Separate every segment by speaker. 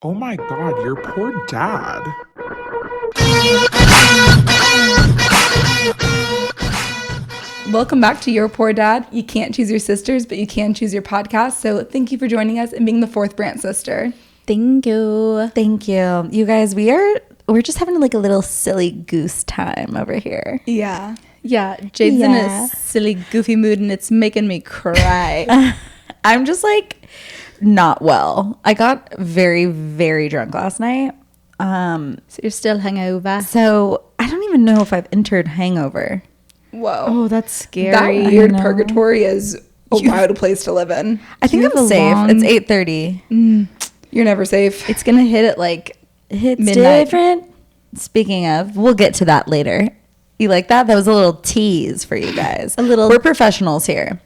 Speaker 1: Oh my God, your poor dad.
Speaker 2: Welcome back to Your Poor Dad. You can't choose your sisters, but you can choose your podcast. So thank you for joining us and being the fourth Brant sister.
Speaker 3: Thank you. Thank you. You guys, we're just having like a little silly goose time over here.
Speaker 2: Yeah. Yeah. Jade's in a silly, goofy mood and it's making me cry.
Speaker 3: I'm just like not well. I got very, very drunk last night.
Speaker 2: So you're still hungover.
Speaker 3: So I don't even know if I've entered hangover.
Speaker 2: Whoa.
Speaker 3: Oh, that's scary.
Speaker 2: That weird purgatory is a wild place to live in.
Speaker 3: I think I'm safe. It's 8:30.
Speaker 2: You're never safe.
Speaker 3: It's going to hit at like midnight. Different. Speaking of, we'll get to that later. You like that? That was a little tease for you guys. We're professionals here.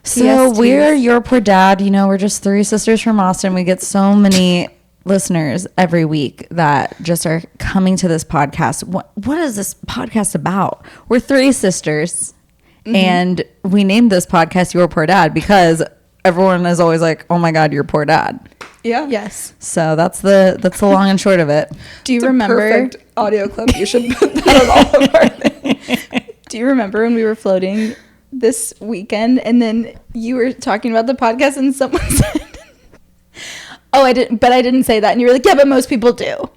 Speaker 3: So we're Your Poor Dad. You know, we're just three sisters from Austin. We get so many listeners every week that just are coming to this podcast. What is this podcast about? We're three sisters, and we named this podcast Your Poor Dad because everyone is always like, "Oh my God, your poor dad."
Speaker 2: Yeah.
Speaker 3: Yes. So that's the long and short of it.
Speaker 2: Do you remember? Perfect audio clip. You should put that on all of our things. Do you remember when we were floating this weekend and then you were talking about the podcast and someone said, "Oh, I didn't say that," and you were like, "Yeah, but most people do."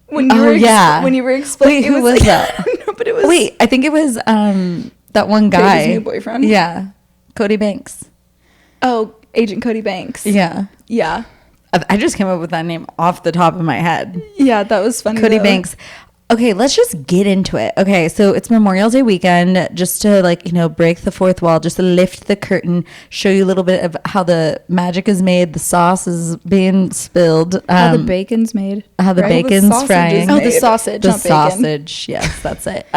Speaker 2: When you were explaining,
Speaker 3: who was that?
Speaker 2: No, but it was.
Speaker 3: Wait, I think it was that one guy.
Speaker 2: Paige's new boyfriend.
Speaker 3: Yeah, Cody Banks.
Speaker 2: Oh, Agent Cody Banks.
Speaker 3: Yeah. I just came up with that name off the top of my head.
Speaker 2: Yeah, that was funny.
Speaker 3: Cody Banks. Okay, let's just get into it. Okay, so it's Memorial Day weekend, just to break the fourth wall, just to lift the curtain, show you a little bit of how the magic is made, the sauce is being spilled,
Speaker 2: how the bacon's made,
Speaker 3: how the bacon's frying.
Speaker 2: Oh, the sausage,
Speaker 3: the
Speaker 2: not bacon.
Speaker 3: Sausage. Yes, that's it.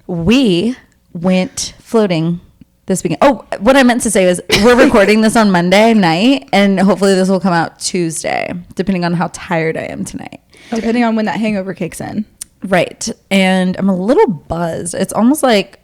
Speaker 3: We went floating this weekend. Oh, what I meant to say was we're recording this on Monday night, and hopefully this will come out Tuesday, depending on how tired I am tonight.
Speaker 2: Okay. Depending on when that hangover kicks in.
Speaker 3: Right. And I'm a little buzzed. It's almost like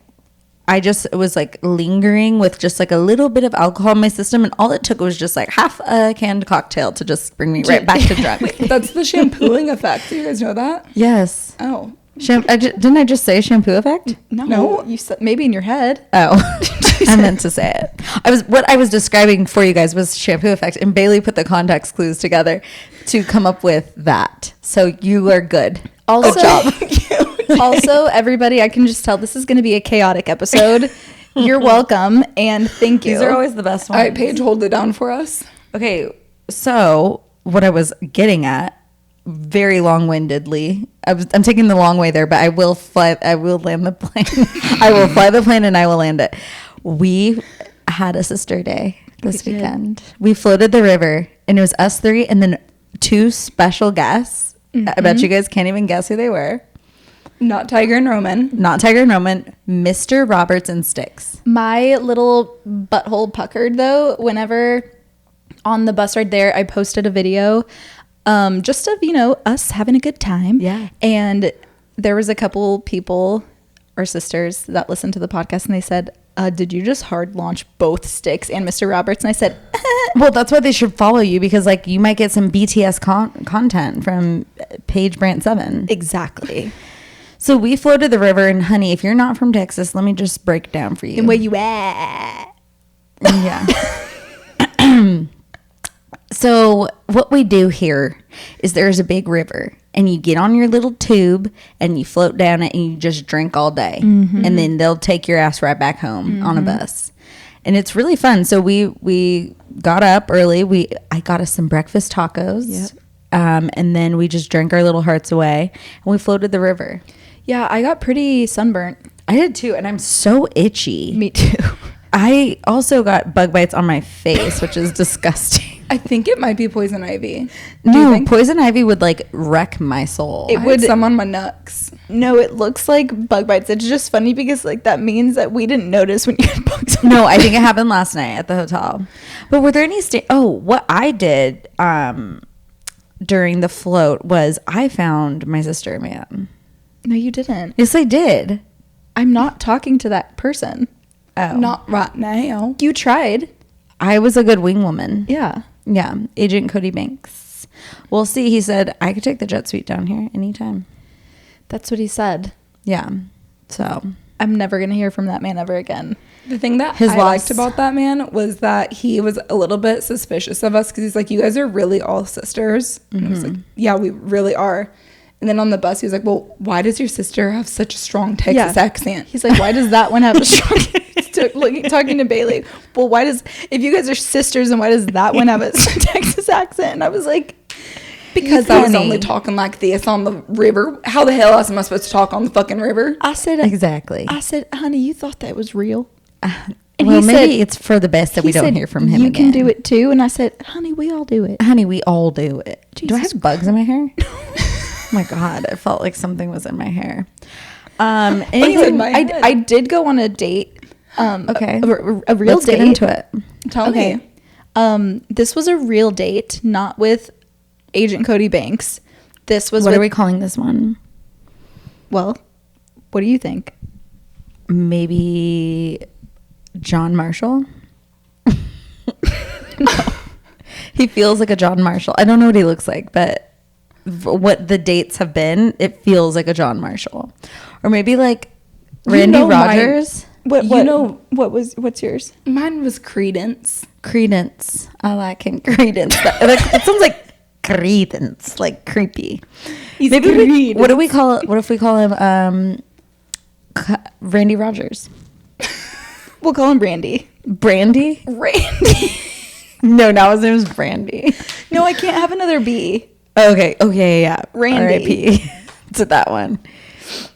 Speaker 3: I just was like lingering with just like a little bit of alcohol in my system, and all it took was just like half a canned cocktail to just bring me right back to drunk.
Speaker 2: That's the shampooing effect. Do you guys know that?
Speaker 3: Yes.
Speaker 2: Oh.
Speaker 3: Didn't I just say shampoo effect?
Speaker 2: No. You said maybe in your head.
Speaker 3: Oh, I meant to say it. What I was describing for you guys was shampoo effect, and Bailey put the context clues together to come up with that. So you are good.
Speaker 2: Also,
Speaker 3: good job.
Speaker 2: Also, everybody, I can just tell this is going to be a chaotic episode. You're welcome, and thank you.
Speaker 3: These are always the best ones.
Speaker 2: All right, Paige, hold it down for us.
Speaker 3: Okay, so what I was getting at, very long-windedly, I'm taking the long way there, but I will land the plane. I will fly the plane and I will land it. We had a sister day this weekend. We floated the river, and it was us three and then two special guests. I bet you guys can't even guess who they were.
Speaker 2: Not Tiger and Roman.
Speaker 3: Mr. Roberts and Sticks.
Speaker 2: My little butthole puckered, though, whenever on the bus ride there, I posted a video just of, us having a good time.
Speaker 3: Yeah.
Speaker 2: And there was a couple people or sisters that listened to the podcast, and they said, did you just hard launch both Sticks and Mr. Roberts? And I said,
Speaker 3: well, that's why they should follow you, because like you might get some BTS content from Paige Brant 7.
Speaker 2: Exactly.
Speaker 3: So we floated the river, and honey, if you're not from Texas, let me just break down for you.
Speaker 2: And where you at?
Speaker 3: Yeah. So what we do here is there's a big river, and you get on your little tube and you float down it, and you just drink all day. And then they'll take your ass right back home on a bus. And it's really fun. So we got up early. I got us some breakfast tacos.
Speaker 2: Yep.
Speaker 3: And then we just drank our little hearts away, and we floated the river.
Speaker 2: Yeah, I got pretty sunburnt.
Speaker 3: I did too, and I'm so itchy.
Speaker 2: Me too.
Speaker 3: I also got bug bites on my face, which is disgusting.
Speaker 2: I think it might be poison ivy.
Speaker 3: No, poison ivy would like wreck my soul.
Speaker 2: It would some on my nuts. No, it looks like bug bites. It's just funny because like that means that we didn't notice when you had bugs.
Speaker 3: No, I think it happened last night at the hotel. But were there any what I did during the float was I found my sister, man.
Speaker 2: No, you didn't.
Speaker 3: Yes, I did.
Speaker 2: I'm not talking to that person.
Speaker 3: Oh.
Speaker 2: Not right now. You tried.
Speaker 3: I was a good wing woman.
Speaker 2: Yeah.
Speaker 3: Yeah. Agent Cody Banks. We'll see. He said, I could take the jet suite down here anytime.
Speaker 2: That's what he said.
Speaker 3: Yeah. So
Speaker 2: I'm never going to hear from that man ever again.
Speaker 4: The thing that I liked about that man was that he was a little bit suspicious of us because he's like, you guys are really all sisters. And I was like, yeah, we really are. And then on the bus, he was like, well, why does your sister have such a strong Texas accent?
Speaker 2: He's like, why does that one have a strong talking to Bailey? Well, if you guys are sisters, and why does that one have a Texas accent? And I was like,
Speaker 4: because I was only talking like this on the river. How the hell else am I supposed to talk on the fucking river?
Speaker 2: I said,
Speaker 3: exactly.
Speaker 2: I said, honey, you thought that was real?
Speaker 3: And well, maybe it's for the best that we don't hear from him
Speaker 2: you
Speaker 3: again.
Speaker 2: Can do it too. And I said, honey, we all do it.
Speaker 3: Honey, we all do it.
Speaker 2: Jesus
Speaker 3: do I have bugs in my hair? Oh my God, I felt like something was in my hair.
Speaker 2: Anyway, I did go on a date.
Speaker 3: Okay.
Speaker 2: A real
Speaker 3: Let's
Speaker 2: date.
Speaker 3: Get into it.
Speaker 4: Tell me.
Speaker 2: This was a real date, not with Agent Cody Banks. This was
Speaker 3: What are we calling this one?
Speaker 2: Well, what do you think?
Speaker 3: Maybe John Marshall? No. He feels like a John Marshall. I don't know what he looks like, but what the dates have been, it feels like a John Marshall. Or maybe like Randy Rogers.
Speaker 2: What's yours?
Speaker 4: Mine was Credence.
Speaker 3: Credence. I like him. Credence. It sounds like Credence, like creepy. Maybe what do we call it? What if we call him Randy Rogers?
Speaker 2: We'll call him Brandy.
Speaker 3: Brandy?
Speaker 2: Randy.
Speaker 3: No, now his name is Brandy.
Speaker 2: No, I can't have another B.
Speaker 3: Okay. Yeah.
Speaker 2: Randy.
Speaker 3: R.I.P. to that one.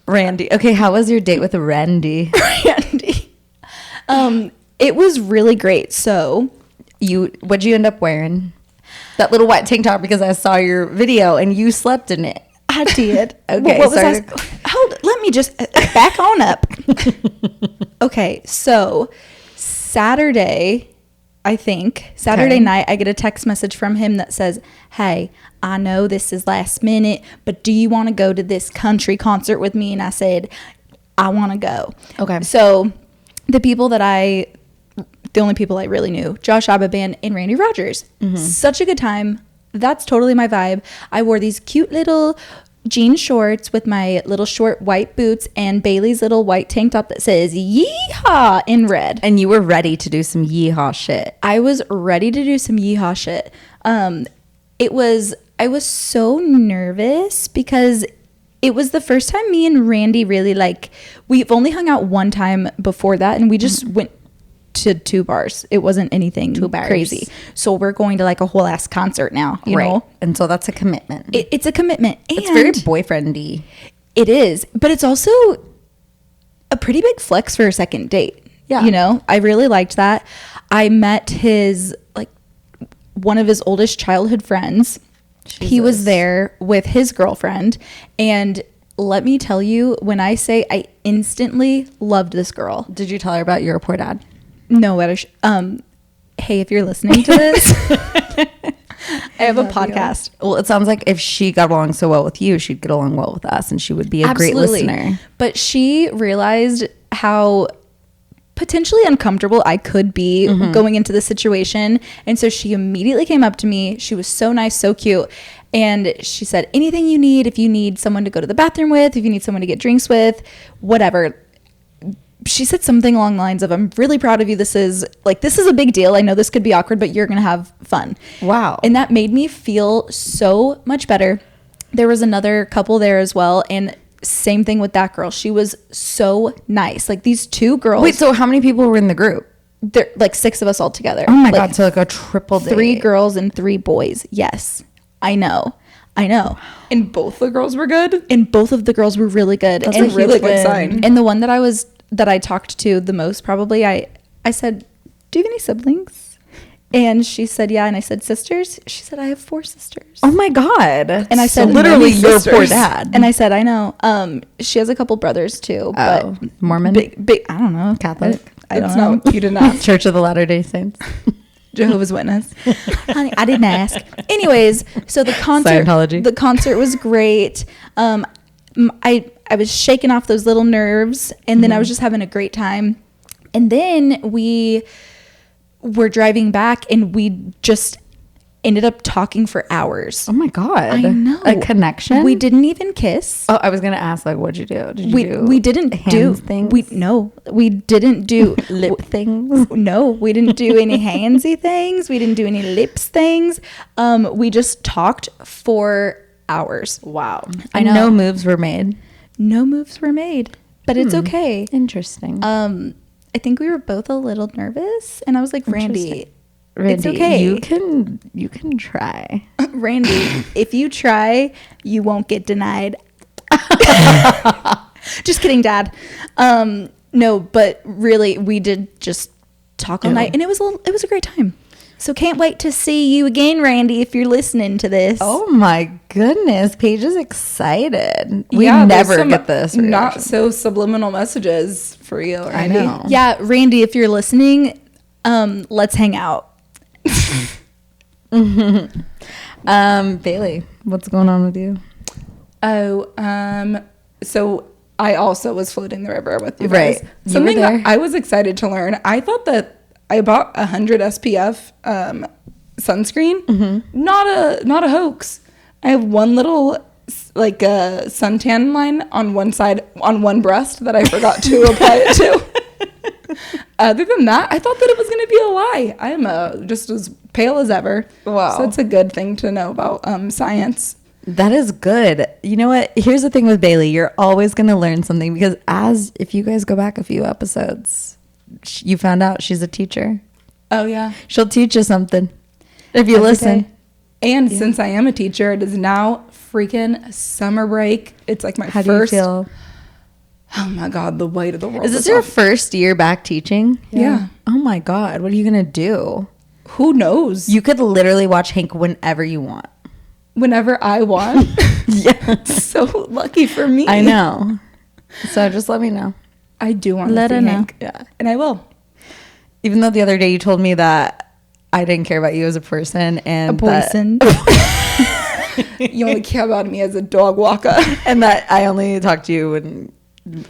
Speaker 3: Randy. Okay, how was your date with Randy?
Speaker 2: Randy. It was really great. So,
Speaker 3: what'd you end up wearing? That little white tank top, because I saw your video and you slept in it.
Speaker 2: I did.
Speaker 3: Okay,
Speaker 2: what was let me just back on up. Okay, so Saturday night, I get a text message from him that says, hey, I know this is last minute, but do you want to go to this country concert with me? And I said, I want to go.
Speaker 3: Okay.
Speaker 2: So the only people I really knew, Josh Ababan and Randy Rogers. Such a good time. That's totally my vibe. I wore these cute little jean shorts with my little short white boots and Bailey's little white tank top that says yeehaw in red.
Speaker 3: And you were ready to do some yeehaw shit.
Speaker 2: I was ready to do some yeehaw shit. I was so nervous because it was the first time me and Randy really we've only hung out one time before that, and we just went to 2 bars. It wasn't anything crazy. So we're going to a whole ass concert now, you know?
Speaker 3: And so that's a commitment.
Speaker 2: It's a commitment. And
Speaker 3: it's very boyfriendy.
Speaker 2: It is, but it's also a pretty big flex for a second date.
Speaker 3: Yeah.
Speaker 2: You know, I really liked that. I met one of his oldest childhood friends. Jesus. He was there with his girlfriend, and let me tell you, when I say I instantly loved this girl.
Speaker 3: Did you tell her about your poor dad?
Speaker 2: No, hey, if you're listening to this, I have a podcast.
Speaker 3: Well, it sounds like if she got along so well with you, she'd get along well with us, and she would be a great listener.
Speaker 2: But she realized how potentially uncomfortable I could be going into the situation. And so she immediately came up to me. She was so nice, so cute. And she said, anything you need, if you need someone to go to the bathroom with, if you need someone to get drinks with, whatever. She said something along the lines of, I'm really proud of you. This is a big deal. I know this could be awkward, but you're going to have fun.
Speaker 3: Wow.
Speaker 2: And that made me feel so much better. There was another couple there as well. And same thing with that girl. She was so nice. These 2 girls.
Speaker 3: Wait, so how many people were in the group?
Speaker 2: There 6 of us all together.
Speaker 3: Oh my God. So a triple date.
Speaker 2: 3 girls and 3 boys. Yes. I know.
Speaker 4: And both the girls were good?
Speaker 2: And both of the girls were really good.
Speaker 4: That's a really good sign.
Speaker 2: And the one that I talked to the most, probably, I said, do you have any siblings? And she said, yeah. And I said, sisters? She said, I have 4 sisters.
Speaker 3: Oh my God.
Speaker 2: And I said,
Speaker 3: literally your poor dad.
Speaker 2: And I said, I know. She has a couple brothers too.
Speaker 3: Oh,
Speaker 2: but
Speaker 3: Mormon?
Speaker 2: Big, I don't know.
Speaker 3: Catholic?
Speaker 2: I don't know.
Speaker 4: You did not.
Speaker 3: Church of the Latter-day Saints?
Speaker 2: Jehovah's Witness. Honey, I didn't ask. Anyways, so the concert was great. I was shaking off those little nerves, and then I was just having a great time. And then we were driving back, and we just ended up talking for hours.
Speaker 3: Oh my God.
Speaker 2: I know.
Speaker 3: A connection?
Speaker 2: We didn't even kiss.
Speaker 3: Oh, I was going to ask, like, what'd you do? Did you
Speaker 2: We didn't do
Speaker 3: things?
Speaker 2: We didn't do
Speaker 3: Lip things?
Speaker 2: No, we didn't do any handsy things. We didn't do any lips things. We just talked for hours.
Speaker 3: Wow.
Speaker 2: I know.
Speaker 3: No moves were made.
Speaker 2: No moves were made, but it's okay.
Speaker 3: Interesting.
Speaker 2: I think we were both a little nervous, and I was like, Randy, it's okay.
Speaker 3: You can try.
Speaker 2: Randy, if you try, you won't get denied. Just kidding, Dad. No, but really, we did just talk all night, and it was a great time. So can't wait to see you again, Randy, if you're listening to this.
Speaker 3: Oh my goodness, Paige is excited. We
Speaker 4: Yeah, there's
Speaker 3: never
Speaker 4: some
Speaker 3: get this reaction.
Speaker 4: not so subliminal messages for you, Randy.
Speaker 3: I know.
Speaker 2: Yeah, Randy, if you're listening, let's hang out.
Speaker 3: Bailey, what's going on with you?
Speaker 4: Oh, so I also was floating the river with you
Speaker 3: Right.
Speaker 4: guys.
Speaker 3: You
Speaker 4: Something
Speaker 3: were there.
Speaker 4: that I was excited to learn. I thought that I bought 100 SPF sunscreen.
Speaker 3: Mm-hmm.
Speaker 4: Not a hoax. I have one little like suntan line on one side, on one breast that I forgot to apply it to. Other than that, I thought that it was going to be a lie. I am just as pale as ever.
Speaker 3: Wow.
Speaker 4: So it's a good thing to know about science.
Speaker 3: That is good. You know what? Here's the thing with Bailey. You're always going to learn something because if you guys go back a few episodes, you found out she's a teacher.
Speaker 4: Oh, yeah.
Speaker 3: She'll teach you something if you
Speaker 4: Every
Speaker 3: listen.
Speaker 4: day. And since I am a teacher, it is now freaking summer break. It's like my
Speaker 3: How
Speaker 4: first.
Speaker 3: do you feel?
Speaker 4: Oh my God, the weight of the world.
Speaker 3: Is this your first year back teaching?
Speaker 4: Yeah.
Speaker 3: Oh my God. What are you going to do?
Speaker 4: Who knows?
Speaker 3: You could literally watch Hank whenever you want.
Speaker 4: Whenever I want.
Speaker 3: Yeah.
Speaker 4: So lucky for me.
Speaker 3: I know. So just let me know.
Speaker 4: I do want
Speaker 2: Let
Speaker 4: to
Speaker 2: her
Speaker 4: see
Speaker 2: know.
Speaker 4: Hank. Yeah. And I will.
Speaker 3: Even though the other day you told me that I didn't care about you as a person and
Speaker 2: Poison.
Speaker 4: You only care about me as a dog walker.
Speaker 3: and that I only talk to you when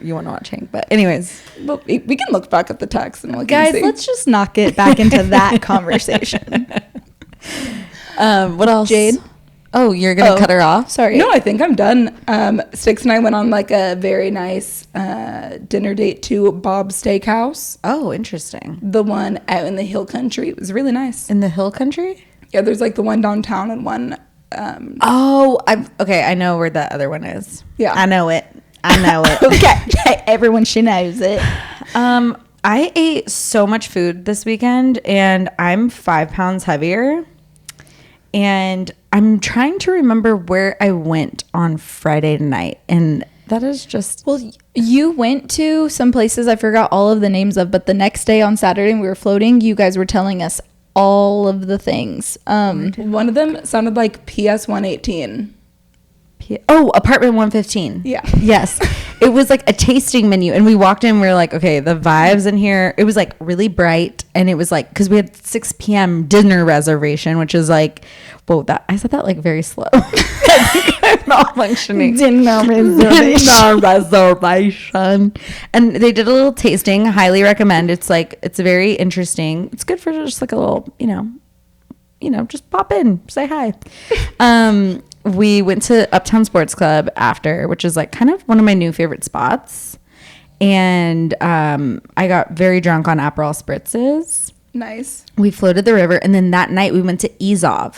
Speaker 3: you want to watch Hank. But anyways,
Speaker 4: But we can look back at the text and look
Speaker 2: Guys,
Speaker 4: and see.
Speaker 2: let's just not get back into that conversation.
Speaker 3: what else?
Speaker 2: Jade?
Speaker 3: Oh, you're going to cut her off?
Speaker 2: Sorry.
Speaker 4: No, I think I'm done. Sticks and I went on like a very nice dinner date to Bob's Steakhouse.
Speaker 3: Oh, interesting.
Speaker 4: The one out in the hill country. It was really nice.
Speaker 3: In the hill country?
Speaker 4: Yeah, there's like the one downtown and one.
Speaker 3: Oh, okay. I know where the other one is.
Speaker 4: Yeah.
Speaker 3: I know it.
Speaker 2: Okay. Everyone, she knows it.
Speaker 3: I ate so much food this weekend and I'm 5 pounds heavier. And I'm trying to remember where I went on Friday night. And that is just...
Speaker 2: Well, you went to some places I forgot all of the names of, but the next day on Saturday when we were floating, you guys were telling us all of the things.
Speaker 4: One of them sounded like PS 118.
Speaker 3: Apartment 115.
Speaker 4: Yeah.
Speaker 3: Yes. It was like a tasting menu. And we walked in, we were like, okay, the vibes in here, it was like really bright. And it was like, because we had 6 p.m. dinner reservation, which is like, whoa, I said that like very slow. I'm not functioning.
Speaker 2: Dinner
Speaker 3: reservation. And they did a little tasting. Highly recommend. It's very interesting. It's good for just like a little, just pop in, say hi. We went to Uptown Sports Club after, which is like kind of one of my new favorite spots. And I got very drunk on Aperol spritzes.
Speaker 4: Nice.
Speaker 3: We floated the river. And then that night we went to Izov,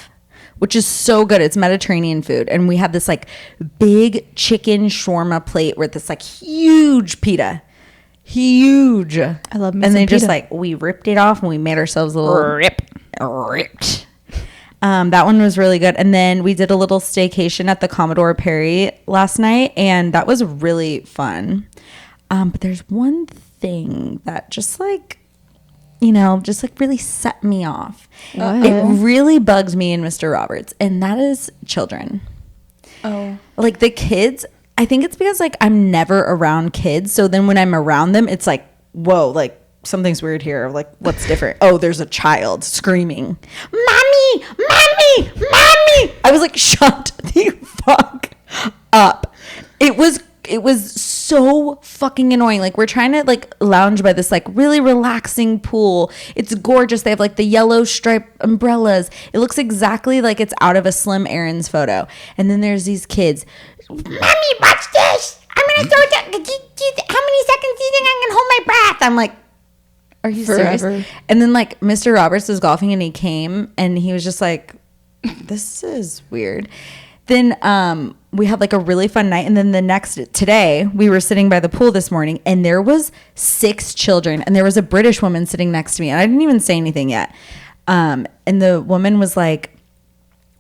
Speaker 3: which is so good. It's Mediterranean food. And we had this like big chicken shawarma plate with this like huge pita. Huge.
Speaker 2: I love me
Speaker 3: And
Speaker 2: some
Speaker 3: they just
Speaker 2: pita.
Speaker 3: like, we ripped it off and we made ourselves a little ripped. That one was really good. And then we did a little staycation at the Commodore Perry last night. And that was really fun. But there's one thing that just like really set me off. It really bugs me and Mr. Roberts. And that is children.
Speaker 4: Oh.
Speaker 3: Like the kids, I think it's because like I'm never around kids. So then when I'm around them, it's like, whoa, like something's weird here. Like what's different? Oh, there's a child screaming, mommy, mommy, mommy. I was like, shut the fuck up. It was so fucking annoying. Like we're trying to like lounge by this like really relaxing pool. It's gorgeous. They have like the yellow stripe umbrellas. It looks exactly like it's out of a Slim Aaron's photo. And then there's these kids. Mommy, watch this. I'm gonna throw it down. How many seconds do you think I can hold my breath? I'm like, are you serious? And then like Mr. Roberts was golfing and he came and he was just like, this is weird. Then we had like a really fun night. And then today we were sitting by the pool this morning and there was 6 children and there was a British woman sitting next to me and I didn't even say anything yet. And the woman was like,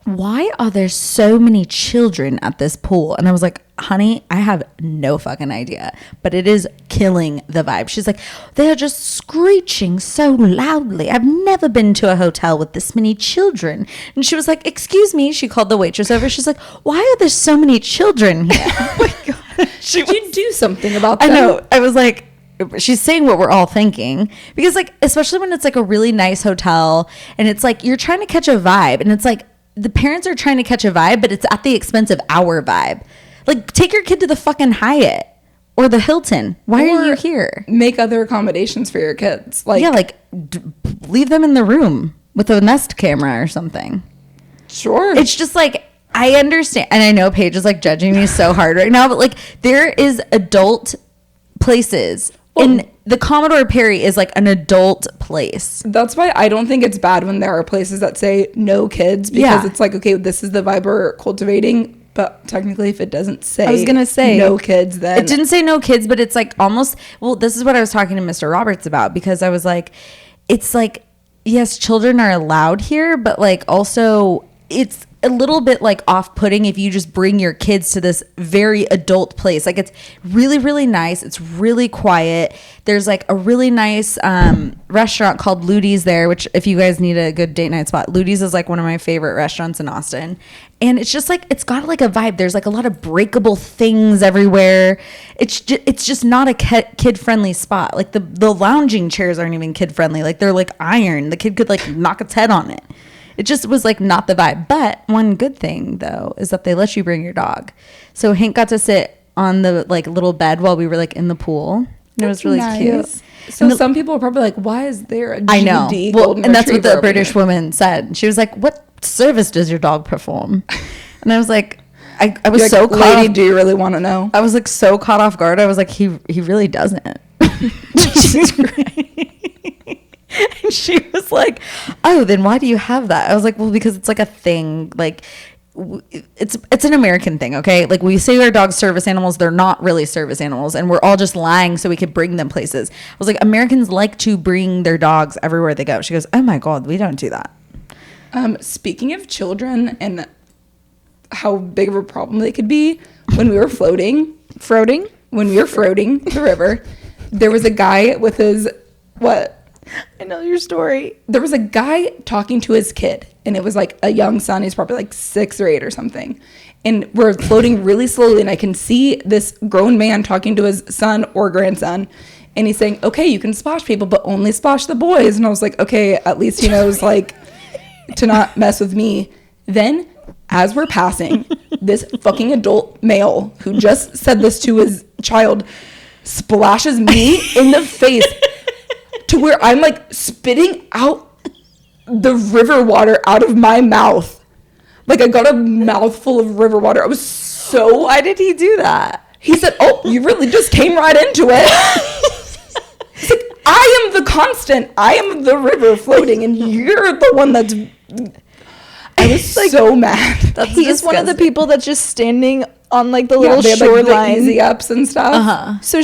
Speaker 3: why are there so many children at this pool? And I was like, honey, I have no fucking idea, but it is killing the vibe. She's like, they are just screeching so loudly. I've never been to a hotel with this many children. And she was like, excuse me. She called the waitress over. She's like, why are there so many children here? Oh my God.
Speaker 4: Should you do something about that?
Speaker 3: I know. I was like, she's saying what we're all thinking because like, especially when it's like a really nice hotel and it's like, you're trying to catch a vibe and it's like, the parents are trying to catch a vibe, but it's at the expense of our vibe. Like, take your kid to the fucking Hyatt or the Hilton. Why are you here?
Speaker 4: Make other accommodations for your kids. Like,
Speaker 3: yeah, like leave them in the room with a Nest camera or something.
Speaker 4: Sure.
Speaker 3: It's just like, I understand. And I know Paige is like judging me so hard right now, but like there is adult places. And the Commodore Perry is like an adult place.
Speaker 4: That's why I don't think it's bad when there are places that say no kids because it's like, okay, this is the vibe we're cultivating. But technically, if it doesn't say,
Speaker 2: I was gonna say
Speaker 4: no kids, then
Speaker 3: it didn't say no kids, but it's like almost. Well, this is what I was talking to Mr. Roberts about because I was like, it's like, yes, children are allowed here, but like also it's a little bit like off-putting if you just bring your kids to this very adult place. Like it's really, really nice. It's really quiet. There's like a really nice restaurant called Ludi's there, which if you guys need a good date night spot, Ludi's is like one of my favorite restaurants in Austin. And it's just like, it's got like a vibe. There's like a lot of breakable things everywhere. It's just not a kid-friendly spot. Like the lounging chairs aren't even kid-friendly. Like they're like iron. The kid could like knock its head on it. It just was like not the vibe. But one good thing though is that they let you bring your dog. So Hank got to sit on the like little bed while we were like in the pool. And it was really cute.
Speaker 4: So some people are probably like, why is there a GD
Speaker 3: I know. Well, and that's what the
Speaker 4: over
Speaker 3: British
Speaker 4: here?
Speaker 3: woman said. She was like, what service does your dog perform? And I was like, I was
Speaker 4: You're
Speaker 3: so
Speaker 4: like,
Speaker 3: caught
Speaker 4: lady,
Speaker 3: off.
Speaker 4: do you really want to know?
Speaker 3: I was like so caught off guard. I was like, he really doesn't. She's great. And she was like, oh, then why do you have that? I was like, well, because it's like a thing. Like it's an American thing, okay? Like we say our dogs service animals, they're not really service animals, and we're all just lying so we could bring them places. I was like, Americans like to bring their dogs everywhere they go. She goes, oh my God, we don't do that.
Speaker 4: Speaking of children and how big of a problem they could be, when we were froating the river, there was a guy with his
Speaker 2: I know your story.
Speaker 4: There was a guy talking to his kid, and it was like a young son. He's probably like 6 or 8 or something. And we're floating really slowly, and I can see this grown man talking to his son or grandson. And he's saying, okay, you can splash people, but only splash the boys. And I was like, okay, at least he knows like to not mess with me. Then as we're passing, this fucking adult male who just said this to his child splashes me in the face to where I'm like spitting out the river water out of my mouth. Like I got a mouthful of river water. I was so...
Speaker 3: Why did he do that?
Speaker 4: He said, oh, you really just came right into it. He's like, I am the constant. I am the river floating, and you're the one that's... I was like, so mad.
Speaker 2: That's He's one of the people that's just standing on like the little
Speaker 4: they had,
Speaker 2: shoreline,
Speaker 4: like, the easy ups and stuff.
Speaker 2: So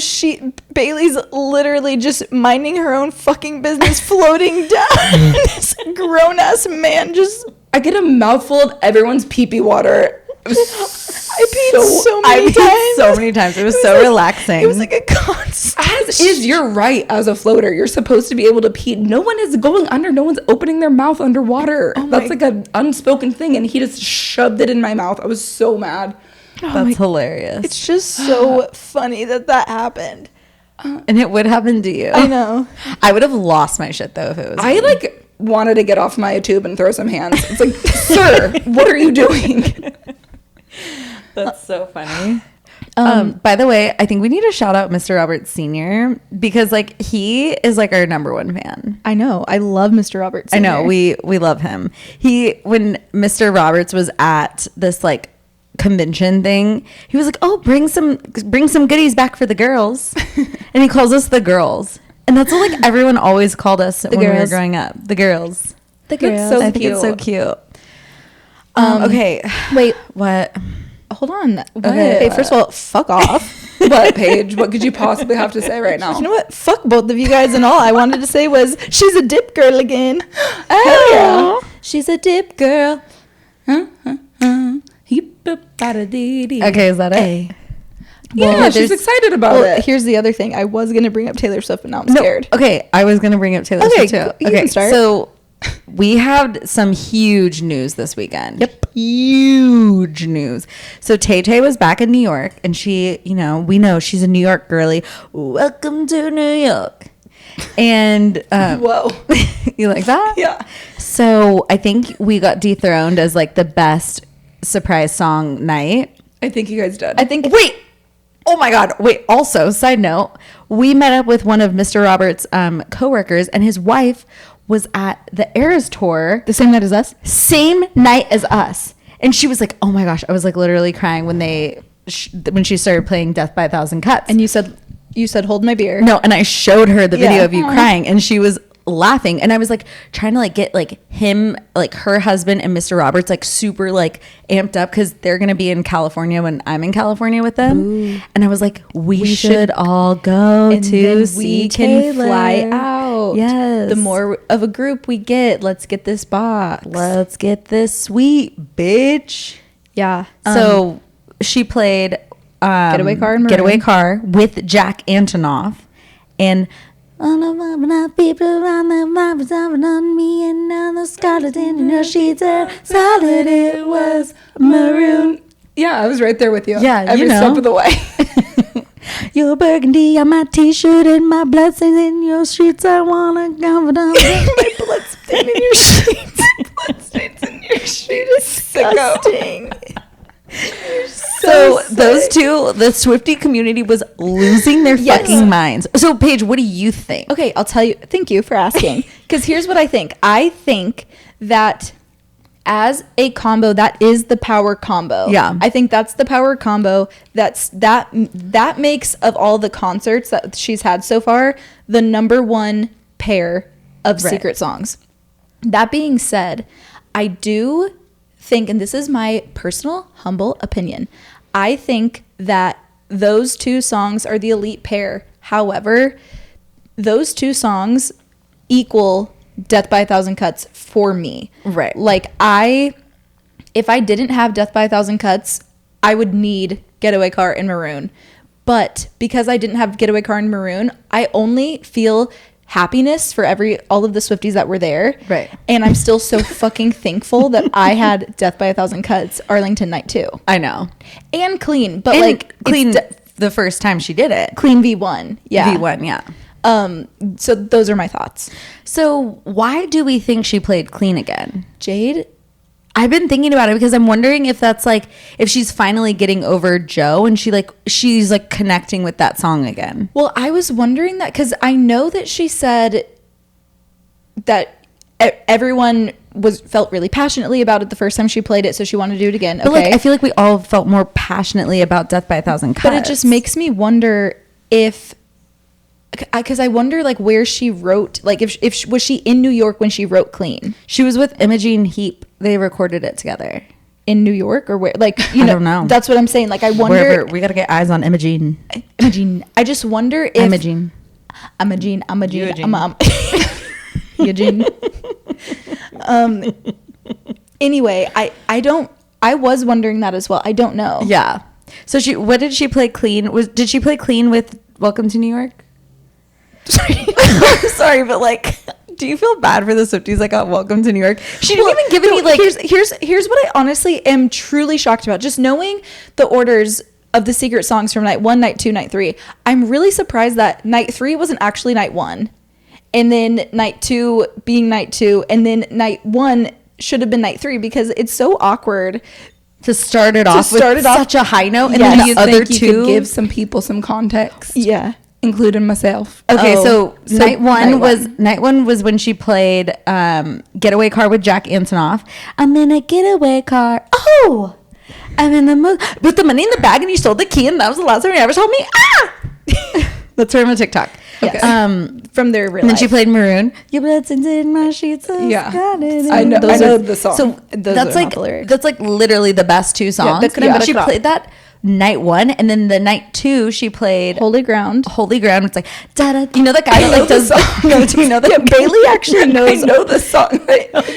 Speaker 2: Bailey's literally just minding her own fucking business, floating down. This grown ass man just.
Speaker 4: I get a mouthful of everyone's pee-pee water.
Speaker 2: I peed so many times.
Speaker 3: So many times. It was so relaxing.
Speaker 2: It was like a constant.
Speaker 4: As is your right as a floater. You're supposed to be able to pee. No one is going under. No one's opening their mouth underwater. That's like an unspoken thing. And he just shoved it in my mouth. I was so mad.
Speaker 3: That's hilarious.
Speaker 2: It's just so funny that happened.
Speaker 3: And it would happen to you.
Speaker 2: I know.
Speaker 3: I would have lost my shit though if it was
Speaker 4: I
Speaker 3: me.
Speaker 4: like wanted to get off my tube and throw some hands. It's like, sir, what are you doing?
Speaker 3: That's so funny. By the way, I think we need to shout out Mr. Roberts Sr. because like he is like our number one fan.
Speaker 2: I know. I love Mr. Roberts Sr.
Speaker 3: I know. We love him. When Mr. Roberts was at this like convention thing, he was like, "Oh, bring some goodies back for the girls," and he calls us the girls, and that's what like everyone always called us when we were growing up. The girls.
Speaker 2: The girls.
Speaker 4: It's so
Speaker 3: I think
Speaker 4: cute.
Speaker 3: it's so cute. Okay.
Speaker 2: Wait.
Speaker 3: What?
Speaker 2: Hold on.
Speaker 3: Okay.
Speaker 2: Okay, first of all, fuck off.
Speaker 4: What, Paige? What could you possibly have to say right now?
Speaker 2: You know what? Fuck both of you guys, and all I wanted to say was, she's a dip girl again.
Speaker 4: Hell yeah.
Speaker 2: She's a dip girl.
Speaker 4: Okay,
Speaker 3: Is that it?
Speaker 4: yeah, she's excited about it.
Speaker 2: Here's the other thing. I was gonna bring up Taylor Swift, but now I'm scared.
Speaker 3: Okay, I was gonna bring up Taylor Swift too.
Speaker 2: You can start.
Speaker 3: So we had some huge news this weekend.
Speaker 2: Yep.
Speaker 3: Huge news. So Tay was back in New York, and she, we know she's a New York girly. Welcome to New York. And
Speaker 4: Whoa.
Speaker 3: you like that?
Speaker 4: Yeah.
Speaker 3: So I think we got dethroned as like the best surprise song night.
Speaker 4: I think you guys did.
Speaker 3: Wait. Oh my God. Wait. Also, side note, we met up with one of Mr. Roberts' coworkers, and his wife was at the Eras tour
Speaker 2: The same night as us?
Speaker 3: same night as us, and she was like, "Oh my gosh!" I was like literally crying when when she started playing "Death by a Thousand Cuts."
Speaker 2: And you said, hold my beer.
Speaker 3: No, and I showed her the video
Speaker 2: Yeah.
Speaker 3: of you crying, and she was laughing, and I was like trying to like get like him, like her husband and Mr. Roberts like super like amped up because they're gonna be in California when I'm in California with them. Ooh. And I was like, we should all go
Speaker 2: And
Speaker 3: to
Speaker 2: then
Speaker 3: see
Speaker 2: we can
Speaker 3: Taylor.
Speaker 2: fly out.
Speaker 3: Yes.
Speaker 2: The more of a group we get, let's get this box.
Speaker 3: Let's get this sweet bitch.
Speaker 2: Yeah.
Speaker 3: So she played
Speaker 2: Getaway Car in Maroon.
Speaker 3: Getaway Car with Jack Antonoff, and all of my people around the vibes on me, and now the scarlet in your sheets are solid. It was maroon.
Speaker 4: Yeah, I was right there with you.
Speaker 3: Yeah,
Speaker 4: every step of the way.
Speaker 3: Your burgundy on my t-shirt and my blood stains in your sheets. I wanna go down. My blood stains in your sheets.
Speaker 4: Blood stains in your sheets. Disgusting.
Speaker 3: So those two, the Swiftie community was losing their fucking minds. So Paige, what do you think?
Speaker 2: Okay, I'll tell you. Thank you for asking. Because here's what I think. I think that as a combo, that is the power combo.
Speaker 3: Yeah.
Speaker 2: I think that's the power combo. That makes, of all the concerts that she's had so far, the number one pair of secret songs. That being said, I do think, and this is my personal humble opinion, I think that those two songs are the elite pair. However, those two songs equal Death by a Thousand Cuts for me.
Speaker 3: Right.
Speaker 2: Like if I didn't have Death by a Thousand Cuts, I would need Getaway Car and Maroon. But because I didn't have Getaway Car and Maroon, I only feel happiness for all of the Swifties that were there.
Speaker 3: Right.
Speaker 2: And I'm still so fucking thankful that I had Death by a Thousand Cuts, Arlington Night 2.
Speaker 3: I know.
Speaker 2: And Clean, but
Speaker 3: And
Speaker 2: like
Speaker 3: Clean the first time she did it.
Speaker 2: Clean V1. Yeah.
Speaker 3: V1, yeah.
Speaker 2: So those are my thoughts.
Speaker 3: So why do we think she played Clean again?
Speaker 2: Jade,
Speaker 3: I've been thinking about it because I'm wondering if that's like if she's finally getting over Joe and she's like connecting with that song again.
Speaker 2: well, I was wondering that because I know that she said that everyone felt really passionately about it the first time she played it, so she wanted to do it again.
Speaker 3: But like I feel like we all felt more passionately about Death by a Thousand Cuts.
Speaker 2: But it just makes me wonder if, because I wonder like where she wrote, like if was she in New York when she wrote Clean?
Speaker 3: She was with Imogene Heap. They recorded it together.
Speaker 2: In New York or where? Like
Speaker 3: I don't know.
Speaker 2: That's what I'm saying. Like I wonder.
Speaker 3: Wherever, we got to get eyes on Imogene.
Speaker 2: I just wonder if
Speaker 3: Imogene.
Speaker 2: Eugene. Anyway, I was wondering that as well. I don't know.
Speaker 3: Yeah. So what did she play Clean? Did she play Clean with Welcome to New York? Sorry. I'm sorry, but like, do you feel bad for the Swifties that got Welcome to New York? She didn't even give any like.
Speaker 2: Here's what I honestly am truly shocked about. Just knowing the orders of the secret songs from night 1, night 2, night 3. I'm really surprised that night 3 wasn't actually night 1. And then night 2 being night 2, and then night 1 should have been night 3, because it's so awkward
Speaker 3: to start it off with such a high note, and then the other two.
Speaker 4: You could give some people some context.
Speaker 2: Yeah,
Speaker 4: including myself.
Speaker 3: Okay, so night one was when she played Getaway Car with Jack Antonoff. I'm in a getaway car. Oh, I'm in the mood with the money in the bag, and you sold the key, and that was the last time you ever told me. Ah, that's her on my TikTok.
Speaker 2: Okay. From their real
Speaker 3: and then
Speaker 2: life.
Speaker 3: she played Maroon. Your blood's in my sheets.
Speaker 4: Yeah, I know the song.
Speaker 3: So that's like literally the best two songs.
Speaker 2: Yeah,
Speaker 3: she played that night one, and then the night two she played
Speaker 2: Holy Ground.
Speaker 3: It's like da da. You know that guy that like does. No, do you know that?
Speaker 2: Yeah, Bailey actually knows.
Speaker 4: I know the song.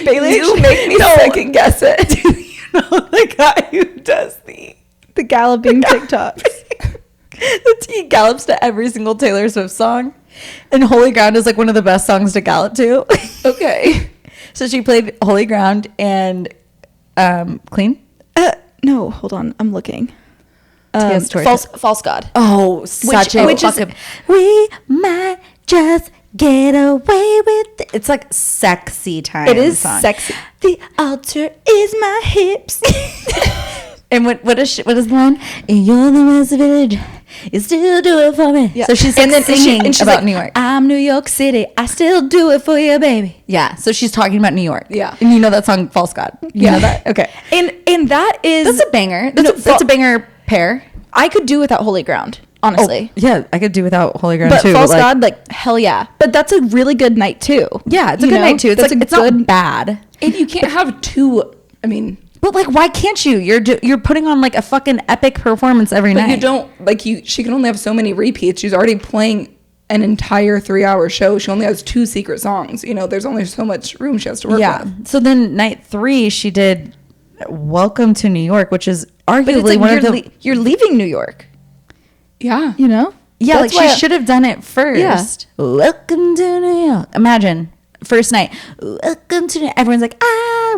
Speaker 2: Bailey,
Speaker 4: you make me second guess it.
Speaker 3: Do you know the guy who does
Speaker 2: the galloping TikToks?
Speaker 3: He gallops to every single Taylor Swift song, and Holy Ground is like one of the best songs to gallop to.
Speaker 4: Okay,
Speaker 3: so she played Holy Ground and Clean.
Speaker 2: No, hold on, I'm looking. False God.
Speaker 3: Oh, we might just get away with it. It's like sexy time.
Speaker 2: It is
Speaker 3: song.
Speaker 2: sexy.
Speaker 3: The altar is my hips. And what is the line? And you're the rest of village. You still do it for me.
Speaker 2: Yeah.
Speaker 3: So she's like singing
Speaker 2: she's
Speaker 3: about
Speaker 2: like,
Speaker 3: New York.
Speaker 2: I'm New York City. I still do it for you, baby.
Speaker 3: Yeah. So she's talking about New York.
Speaker 4: Yeah.
Speaker 3: And you know that song, False God. You know that? Okay.
Speaker 2: And that is
Speaker 3: That's a banger. That's a banger pair.
Speaker 2: I could do without Holy Ground, honestly.
Speaker 3: Oh, yeah, I could do without Holy Ground
Speaker 2: but
Speaker 3: too.
Speaker 2: False God, like hell yeah. But that's a really good night too.
Speaker 3: Yeah, it's a good night too. It's like it's not bad.
Speaker 4: And you can't have two. I mean.
Speaker 3: But like, why can't you? You're putting on like a fucking epic performance every night.
Speaker 4: You don't she can only have so many repeats. She's already playing an entire 3-hour show. She only has 2 secret songs. You know, there's only so much room she has to work with.
Speaker 3: So then night 3, she did Welcome to New York, which is arguably
Speaker 2: like
Speaker 3: one of the.
Speaker 2: You're leaving New York.
Speaker 4: Yeah.
Speaker 2: You know.
Speaker 3: Yeah, like she should have done it first.
Speaker 2: Yeah.
Speaker 3: Welcome to New York. Imagine. First night, welcome to. Everyone's like,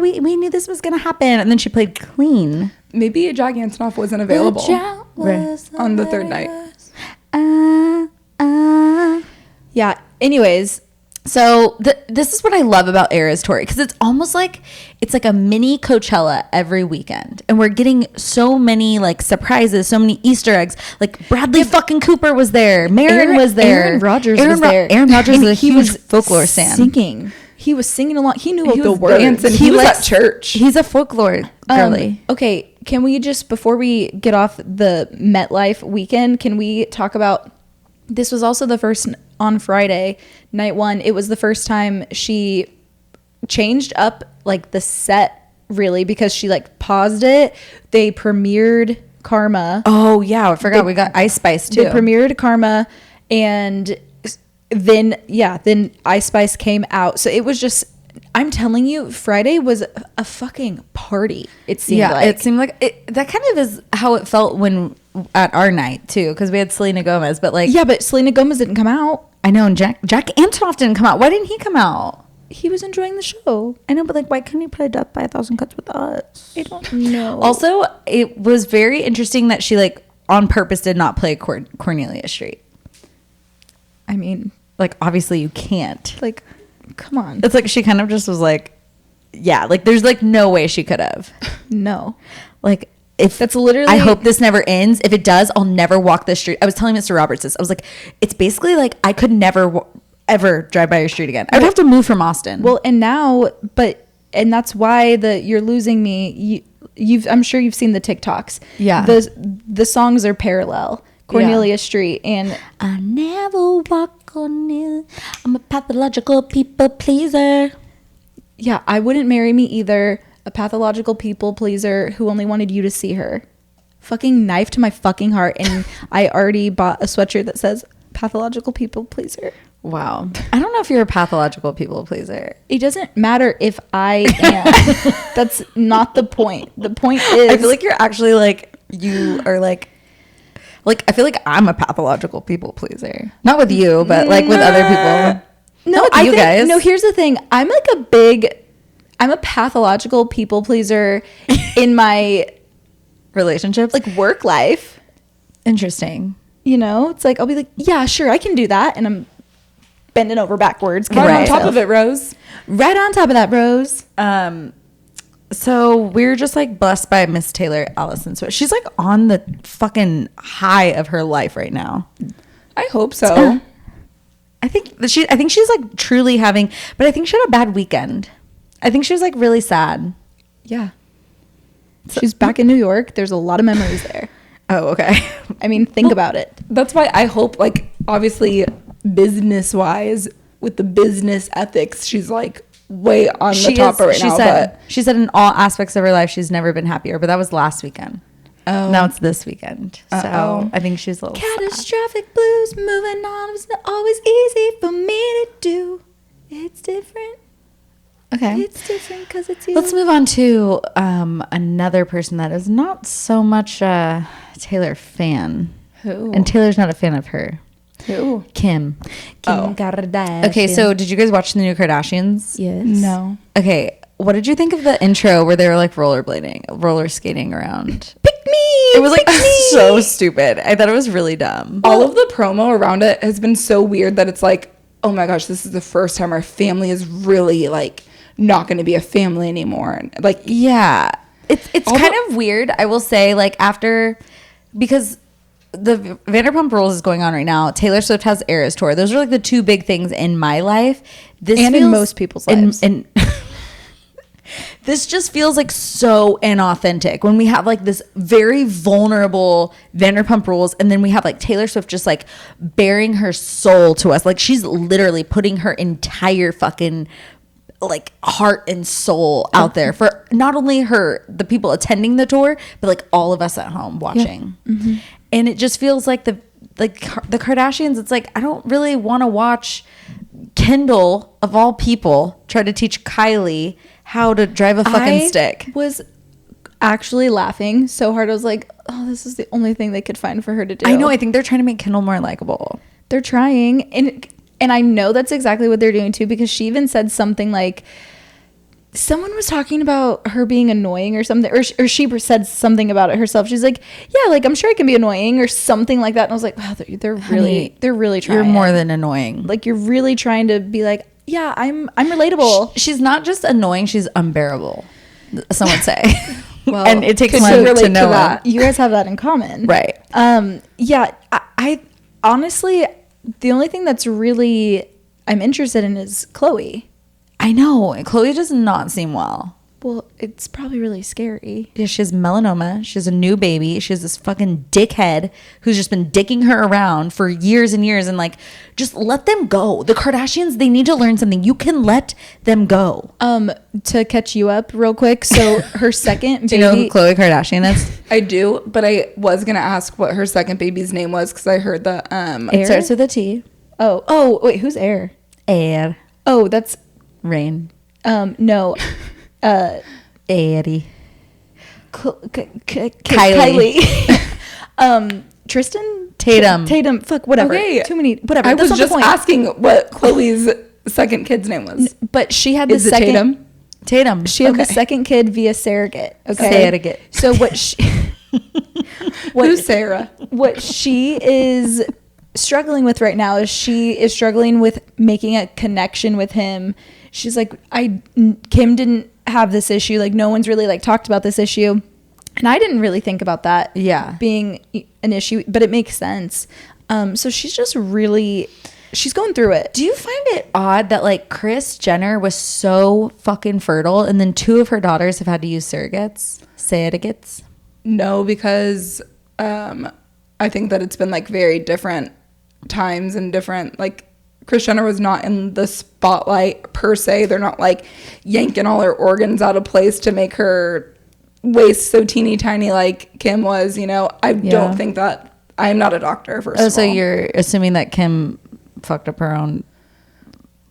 Speaker 3: we knew this was gonna happen, and then she played Clean.
Speaker 4: Maybe Jack Antonoff wasn't available on the third night.
Speaker 2: Yeah. Anyways,
Speaker 3: so this is what I love about Eras Tour, because it's almost like it's like a mini Coachella every weekend, and we're getting so many like surprises, so many Easter eggs. Like Bradley fucking Cooper was there, Marin was there,
Speaker 2: Aaron Rodgers was there.
Speaker 3: Aaron Rodgers is a
Speaker 2: he
Speaker 3: huge
Speaker 2: was
Speaker 3: folklore fan.
Speaker 2: Singing. He was singing along. He knew
Speaker 4: He
Speaker 2: the
Speaker 4: was
Speaker 2: words.
Speaker 4: dancing. He was at church.
Speaker 3: He's a folklore girly.
Speaker 2: Okay, can we just, before we get off the MetLife weekend, can we talk about, this was also the first, on Friday, night 1, it was the first time she changed up like the set, really, because she like paused it. They premiered Karma.
Speaker 3: Oh yeah, I forgot we got Ice Spice too.
Speaker 2: They premiered Karma, and then Ice Spice came out. So it was just, I'm telling you, Friday was a fucking party. It seemed like.
Speaker 3: It seemed like that kind of is how it felt when at our night too, because we had Selena Gomez, but like
Speaker 2: but Selena Gomez didn't come out.
Speaker 3: I know, and Jack Antonoff didn't come out. Why didn't he come out?
Speaker 2: He was enjoying the show.
Speaker 3: I know, but like, why couldn't he play Death by 1,000 Cuts with us?
Speaker 2: I don't know.
Speaker 3: Also, it was very interesting that she like on purpose did not play Cornelia Street.
Speaker 2: I mean,
Speaker 3: like obviously you can't.
Speaker 2: Like, come on.
Speaker 3: It's like she kind of just was like, yeah, like there's like no way she could have.
Speaker 2: No.
Speaker 3: Like, if
Speaker 2: that's literally,
Speaker 3: I hope this never ends. If it does, I'll never walk this street. I was telling Mr. Roberts this. I was like, it's basically like I could never ever drive by your street again. I would have to move from Austin.
Speaker 2: Well, and that's why You're Losing Me. I'm sure you've seen the TikToks.
Speaker 3: Yeah.
Speaker 2: The songs are parallel. Cornelia Street and
Speaker 3: I never walk Cornelia. I'm a pathological people pleaser.
Speaker 2: Yeah, I wouldn't marry me either. A pathological people pleaser who only wanted you to see her. Fucking knife to my fucking heart. And I already bought a sweatshirt that says pathological people pleaser.
Speaker 3: Wow. I don't know if you're a pathological people pleaser.
Speaker 2: It doesn't matter if I am. That's not the point. The point is,
Speaker 3: I feel like you're actually like, you are like I feel like I'm a pathological people pleaser. Not with you, but like with other people.
Speaker 2: No,
Speaker 3: with you guys.
Speaker 2: No, here's the thing. I'm a pathological people pleaser in my
Speaker 3: relationships,
Speaker 2: like work life.
Speaker 3: Interesting.
Speaker 2: You know, it's like I'll be like, yeah, sure, I can do that, and I'm bending over backwards.
Speaker 4: Right on top of it, Rose.
Speaker 2: Right on top of that, Rose.
Speaker 3: So we're just like blessed by Miss Taylor Allison. So she's like on the fucking high of her life right now.
Speaker 4: I hope so.
Speaker 3: I think she's like truly having, but I think she had a bad weekend. I think she was like really sad.
Speaker 2: Yeah. She's back in New York. There's a lot of memories there.
Speaker 3: Oh, okay.
Speaker 2: I mean, think about it.
Speaker 4: That's why I hope, like, obviously, business wise, with the business ethics, she's like way on the top right now.
Speaker 3: She said in all aspects of her life, she's never been happier. But that was last weekend.
Speaker 4: Oh.
Speaker 3: Now it's this weekend.
Speaker 4: Uh-oh.
Speaker 3: So I think she's a little
Speaker 2: Catastrophic sad. Blues, moving on. It's not always easy for me to do. It's different.
Speaker 3: Okay.
Speaker 2: It's different because it's you.
Speaker 3: Let's move on to another person that is not so much a Taylor fan.
Speaker 2: Who?
Speaker 3: And Taylor's not a fan of her.
Speaker 2: Who?
Speaker 3: Kim
Speaker 2: Kardashian.
Speaker 3: Okay, so did you guys watch the new Kardashians?
Speaker 2: Yes.
Speaker 4: No.
Speaker 3: Okay, what did you think of the intro where they were like roller skating around?
Speaker 2: Pick me.
Speaker 3: It was like so stupid. I thought it was really dumb.
Speaker 4: All of the promo around it has been so weird that it's like, oh my gosh, this is the first time our family is really like not going to be a family anymore. And like,
Speaker 3: yeah, it's kind of weird. I will say, like, after, because the Vanderpump Rules is going on right now. Taylor Swift has Eras Tour. Those are like the two big things in my life. This
Speaker 2: and
Speaker 3: feels,
Speaker 2: in most people's lives.
Speaker 3: And this just feels like so inauthentic when we have like this very vulnerable Vanderpump Rules, and then we have like Taylor Swift just like bearing her soul to us. Like, she's literally putting her entire fucking like heart and soul out there for not only the people attending the tour, but like all of us at home watching. Yeah. Mm-hmm. And it just feels like the Kardashians, it's like, I don't really want to watch Kendall of all people try to teach Kylie how to drive a fucking stick.
Speaker 2: I was actually laughing so hard. I was like, oh, this is the only thing they could find for her to do.
Speaker 3: I know. I think they're trying to make Kendall more likable.
Speaker 2: They're trying. And I know that's exactly what they're doing too, because she even said something like, someone was talking about her being annoying or something, or she said something about it herself. She's like, yeah, like, I'm sure I can be annoying or something like that. And I was like, wow, they're really trying.
Speaker 3: You're more than annoying.
Speaker 2: Like, you're really trying to be like, yeah, I'm relatable.
Speaker 3: She's not just annoying, she's unbearable, some would say.
Speaker 2: Well,
Speaker 3: and it takes one to know that.
Speaker 2: You guys have that in common.
Speaker 3: Right.
Speaker 2: Yeah, I honestly, the only thing that's really I'm interested in is Khloe.
Speaker 3: I know. Khloe does not seem well.
Speaker 2: Well, it's probably really scary.
Speaker 3: Yeah, she has melanoma. She has a new baby. She has this fucking dickhead who's just been dicking her around for years and years. And like, just let them go. The Kardashians, they need to learn something. You can let them go.
Speaker 2: To catch you up real quick. So her second baby.
Speaker 3: Do you know who Khloe Kardashian is?
Speaker 4: I do, but I was going to ask what her second baby's name was, because I heard that.
Speaker 3: It starts with a T.
Speaker 2: Oh, wait, who's Air?
Speaker 3: Air.
Speaker 2: Oh, that's
Speaker 3: Rain.
Speaker 2: No.
Speaker 3: Eddie.
Speaker 2: Kylie. Tristan?
Speaker 3: Tatum.
Speaker 2: Fuck, whatever.
Speaker 4: Okay.
Speaker 2: Too many. Whatever.
Speaker 4: I
Speaker 2: That's
Speaker 4: was
Speaker 2: not the
Speaker 4: just
Speaker 2: point.
Speaker 4: asking what Khloe's second kid's name was.
Speaker 2: But she had the
Speaker 4: Is it
Speaker 2: second.
Speaker 3: Tatum.
Speaker 2: She had the second kid via surrogate. Okay.
Speaker 3: Surrogate.
Speaker 2: So what she.
Speaker 4: Who's Sarah?
Speaker 2: What she is struggling with right now is she is struggling with making a connection with him. She's like, Kim didn't have this issue. Like, no one's really like talked about this issue. And I didn't really think about that being an issue, but it makes sense. So she's just she's going through it.
Speaker 3: Do you find it odd that like Kris Jenner was so fucking fertile and then two of her daughters have had to use surrogates?
Speaker 4: No, because I think that it's been like very different times and different, like, Kris Jenner was not in the spotlight per se. They're not like yanking all her organs out of place to make her waist so teeny tiny like Kim was, you know. I don't think that. I'm not a doctor, first of all.
Speaker 3: So you're assuming that Kim fucked up her own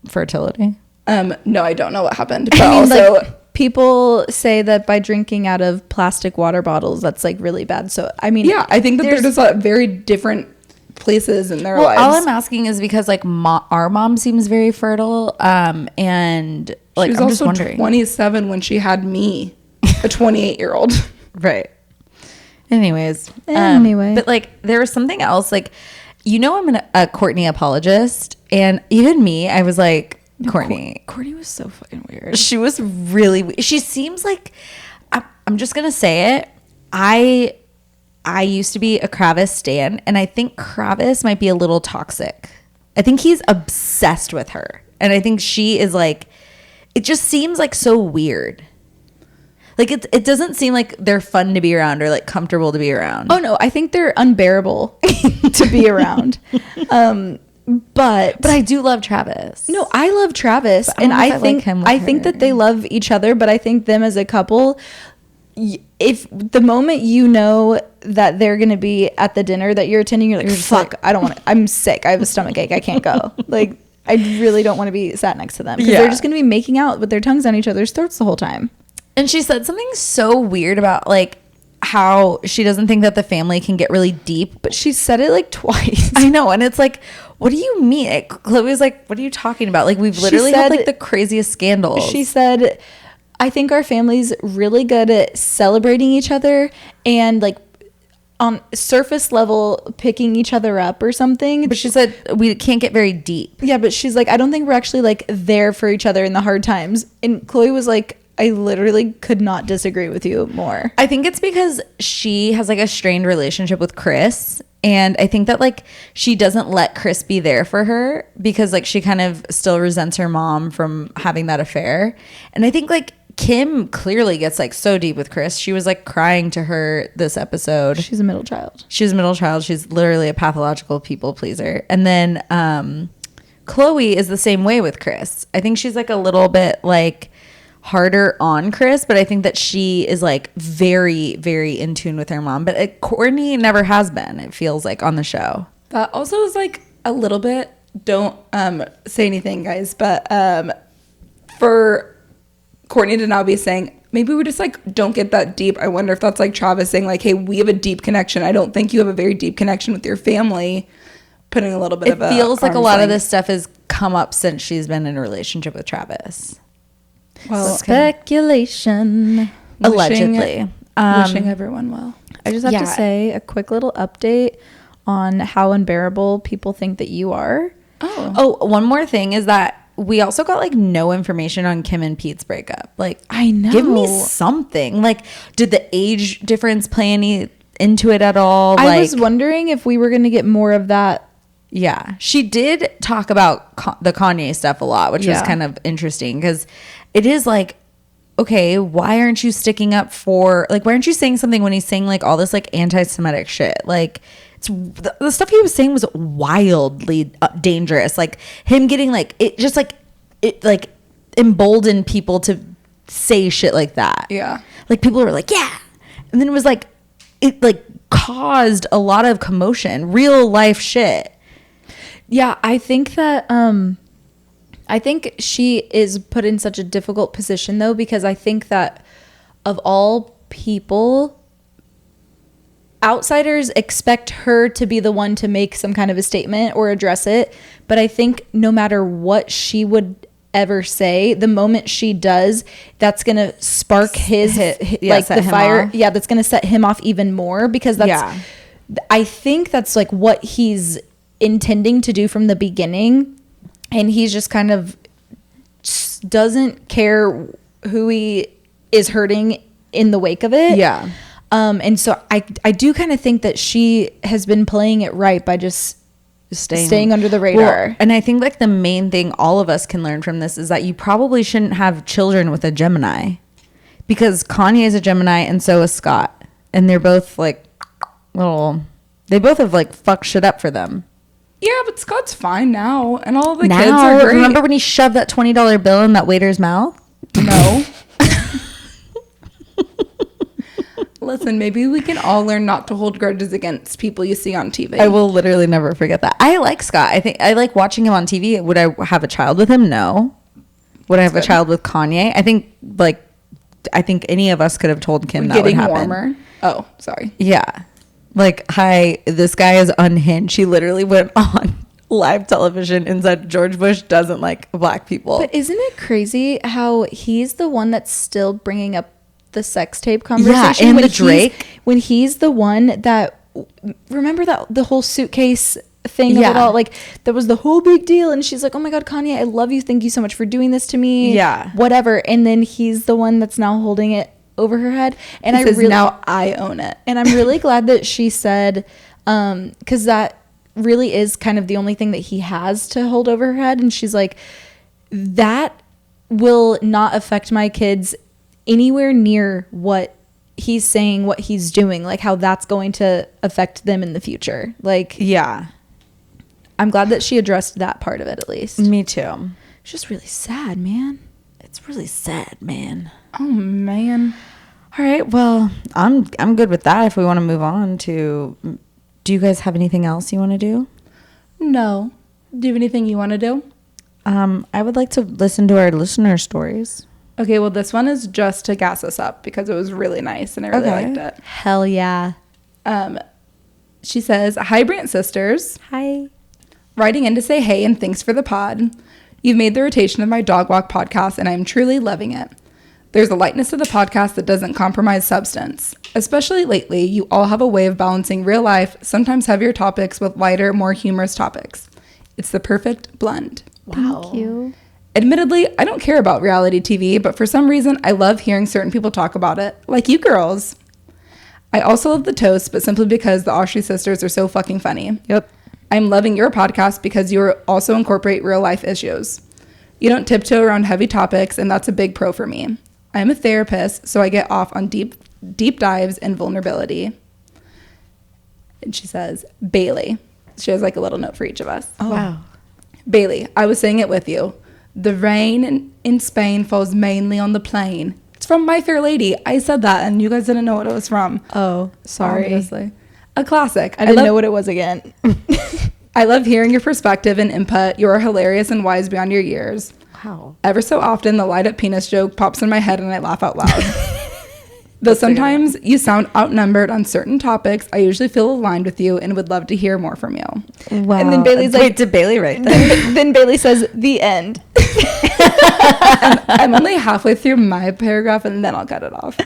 Speaker 3: fertility?
Speaker 4: No, I don't know what happened. But
Speaker 2: I mean,
Speaker 4: also,
Speaker 2: like, people say that by drinking out of plastic water bottles, that's like really bad. So I mean,
Speaker 4: yeah, I think that they're just very different places in their lives.
Speaker 3: All I'm asking is because like our mom seems very fertile, and like
Speaker 4: she was
Speaker 3: I'm
Speaker 4: also
Speaker 3: just wondering.
Speaker 4: 27 when she had me, a 28-year-old.
Speaker 3: Right. Anyways, but like there was something else. Like, you know, I'm a Kourtney apologist, and even me, I was like, Kourtney.
Speaker 2: Kourtney was so fucking weird.
Speaker 3: She was really, she seems like, I'm just going to say it. I used to be a Kravis stan, and I think Kravis might be a little toxic. I think he's obsessed with her. And I think she is like, it just seems like so weird. Like it doesn't seem like they're fun to be around or like comfortable to be around.
Speaker 2: Oh no, I think they're unbearable to be around. But
Speaker 3: I do love Travis.
Speaker 2: No, I love Travis, and I think that they love each other. But I think them as a couple, if the moment you know that they're gonna be at the dinner that you're attending, you're like, fuck, I don't want to. I'm sick. I have a stomach ache. I can't go. Like, I really don't want to be sat next to them because they're just gonna be making out with their tongues on each other's throats the whole time.
Speaker 3: And she said something so weird about like how she doesn't think that the family can get really deep,
Speaker 2: but she said it like twice.
Speaker 3: I know, and it's like, what do you mean? Chloe was like, what are you talking about? Like, we've literally had like the craziest scandals.
Speaker 2: She said, I think our family's really good at celebrating each other and like on surface level picking each other up or something.
Speaker 3: But she said we can't get very deep.
Speaker 2: Yeah, but she's like, I don't think we're actually like there for each other in the hard times. And Chloe was like, I literally could not disagree with you more.
Speaker 3: I think it's because she has like a strained relationship with Chris. And I think that like she doesn't let Chris be there for her because like she kind of still resents her mom from having that affair. And I think like Kim clearly gets like so deep with Chris. She was like crying to her this episode.
Speaker 2: She's a middle child.
Speaker 3: She's a middle child. She's literally a pathological people pleaser. And then Chloe is the same way with Chris. I think she's like a little bit like harder on Chris, but I think that she is like very, very in tune with her mom. But Kourtney never has been, it feels like, on the show.
Speaker 4: That also is like a little bit, don't say anything, guys, but for Kourtney to now be saying, maybe we just like don't get that deep. I wonder if that's like Travis saying like, hey, we have a deep connection. I don't think you have a very deep connection with your family. Putting a little bit of a...
Speaker 3: It feels like a lot of this stuff has come up since she's been in a relationship with Travis.
Speaker 2: Well, speculation.
Speaker 3: Allegedly.
Speaker 4: Wishing everyone well.
Speaker 2: I just have to say a quick little update on how unbearable people think that you are.
Speaker 3: Oh, one more thing is that we also got like no information on Kim and Pete's breakup. Like,
Speaker 2: I know.
Speaker 3: Give me something. Like, did the age difference play any into it at all?
Speaker 2: I was wondering if we were going to get more of that.
Speaker 3: Yeah. She did talk about the Kanye stuff a lot, which was kind of interesting because it is like, okay, why aren't you sticking up for, like, why aren't you saying something when he's saying like all this like anti-Semitic shit? Like, it's the stuff he was saying was wildly dangerous. Like him getting like, it just like, it like emboldened people to say shit like that.
Speaker 4: Yeah.
Speaker 3: Like people were like, yeah. And then it was like, it like caused a lot of commotion, real life shit.
Speaker 2: Yeah, I think that I think she is put in such a difficult position though, because I think that of all people, outsiders expect her to be the one to make some kind of a statement or address it. But I think no matter what she would ever say, the moment she does, that's gonna spark his like the fire.
Speaker 3: Off.
Speaker 2: Yeah, that's gonna set him off even more because that's I think that's like what he's intending to do from the beginning, and he's just kind of doesn't care who he is hurting in the wake of it. And so I do kind of think that she has been playing it right by just staying under the radar.
Speaker 3: Well, and I think like the main thing all of us can learn from this is that you probably shouldn't have children with a Gemini, because Kanye is a Gemini and so is Scott, and they're both like they both have like fucked shit up for them.
Speaker 4: Yeah, but Scott's fine now, and all the kids are great.
Speaker 3: Remember when he shoved that $20 bill in that waiter's mouth?
Speaker 4: No. Listen, maybe we can all learn not to hold grudges against people you see on TV.
Speaker 3: I will literally never forget that. I like Scott. I think I like watching him on TV. Would I have a child with him? No. Would I have a child with Kanye? I think any of us could have told Kim that would happen.
Speaker 4: Warmer. Oh, sorry.
Speaker 3: Yeah. Like, hi, this guy is unhinged. She literally went on live television and said George Bush doesn't like black people.
Speaker 2: But isn't it crazy how he's the one that's still bringing up the sex tape conversation?
Speaker 3: Yeah, and the Drake.
Speaker 2: When he's the one that, remember that the whole suitcase thing of it all. Like, that was the whole big deal. And she's like, oh my God, Kanye, I love you. Thank you so much for doing this to me.
Speaker 3: Yeah.
Speaker 2: Whatever. And then he's the one that's now holding it over her head. And
Speaker 4: he says, now I own it.
Speaker 2: And I'm really glad that she said, because that really is kind of the only thing that he has to hold over her head. And she's like, that will not affect my kids anywhere near what he's saying, what he's doing, like how that's going to affect them in the future. Like,
Speaker 3: yeah,
Speaker 2: I'm glad that she addressed that part of it, at least.
Speaker 3: Me too.
Speaker 2: It's just really sad, man.
Speaker 3: It's really sad, man.
Speaker 4: Oh man.
Speaker 3: All right, well, I'm good with that. If we want to move on to, do you guys have anything else you want to do?
Speaker 4: No. Do you have anything you want to do?
Speaker 3: I would like to listen to our listener stories.
Speaker 4: Okay, well, this one is just to gas us up because it was really nice and I really liked it.
Speaker 2: Hell yeah.
Speaker 4: She says, hi, Brant sisters.
Speaker 2: Hi.
Speaker 4: Writing in to say hey and thanks for the pod. You've made the rotation of my dog walk podcast and I'm truly loving it. There's a lightness to the podcast that doesn't compromise substance. Especially lately, you all have a way of balancing real life, sometimes heavier topics with lighter, more humorous topics. It's the perfect blend.
Speaker 2: Wow. Thank you.
Speaker 4: Admittedly, I don't care about reality TV, but for some reason, I love hearing certain people talk about it, like you girls. I also love the toast, but simply because the Austri sisters are so fucking funny.
Speaker 2: Yep.
Speaker 4: I'm loving your podcast because you also incorporate real life issues. You don't tiptoe around heavy topics, and that's a big pro for me. I'm a therapist, so I get off on deep dives and vulnerability. And she says, Bailey. She has like a little note for each of us.
Speaker 3: Oh. Wow.
Speaker 4: Bailey, I was saying it with you. The rain in Spain falls mainly on the plain. It's from My Fair Lady. I said that, and you guys didn't know what it was from.
Speaker 2: Oh, sorry.
Speaker 4: Obviously. A classic.
Speaker 2: I didn't know what it was again.
Speaker 4: I love hearing your perspective and input. You are hilarious and wise beyond your years.
Speaker 3: Wow.
Speaker 4: Ever so often, the light up penis joke pops in my head and I laugh out loud. Though sometimes you sound outnumbered on certain topics, I usually feel aligned with you and would love to hear more from you.
Speaker 3: Wow.
Speaker 2: And then Bailey's like,
Speaker 3: wait, did Bailey write that?
Speaker 2: Then Bailey says, the end.
Speaker 4: I'm only halfway through my paragraph and then I'll cut it off.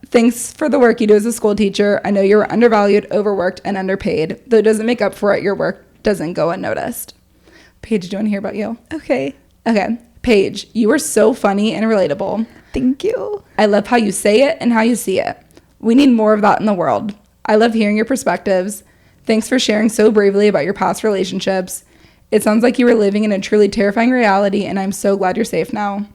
Speaker 4: Thanks for the work you do as a school teacher. I know you're undervalued, overworked, and underpaid. Though it doesn't make up for it, your work doesn't go unnoticed. Paige, do you want to hear about you?
Speaker 2: Okay.
Speaker 4: Paige, you are so funny and relatable.
Speaker 2: Thank you.
Speaker 4: I love how you say it and how you see it. We need more of that in the world. I love hearing your perspectives. Thanks for sharing so bravely about your past relationships. It sounds like you were living in a truly terrifying reality, and I'm so glad you're safe now.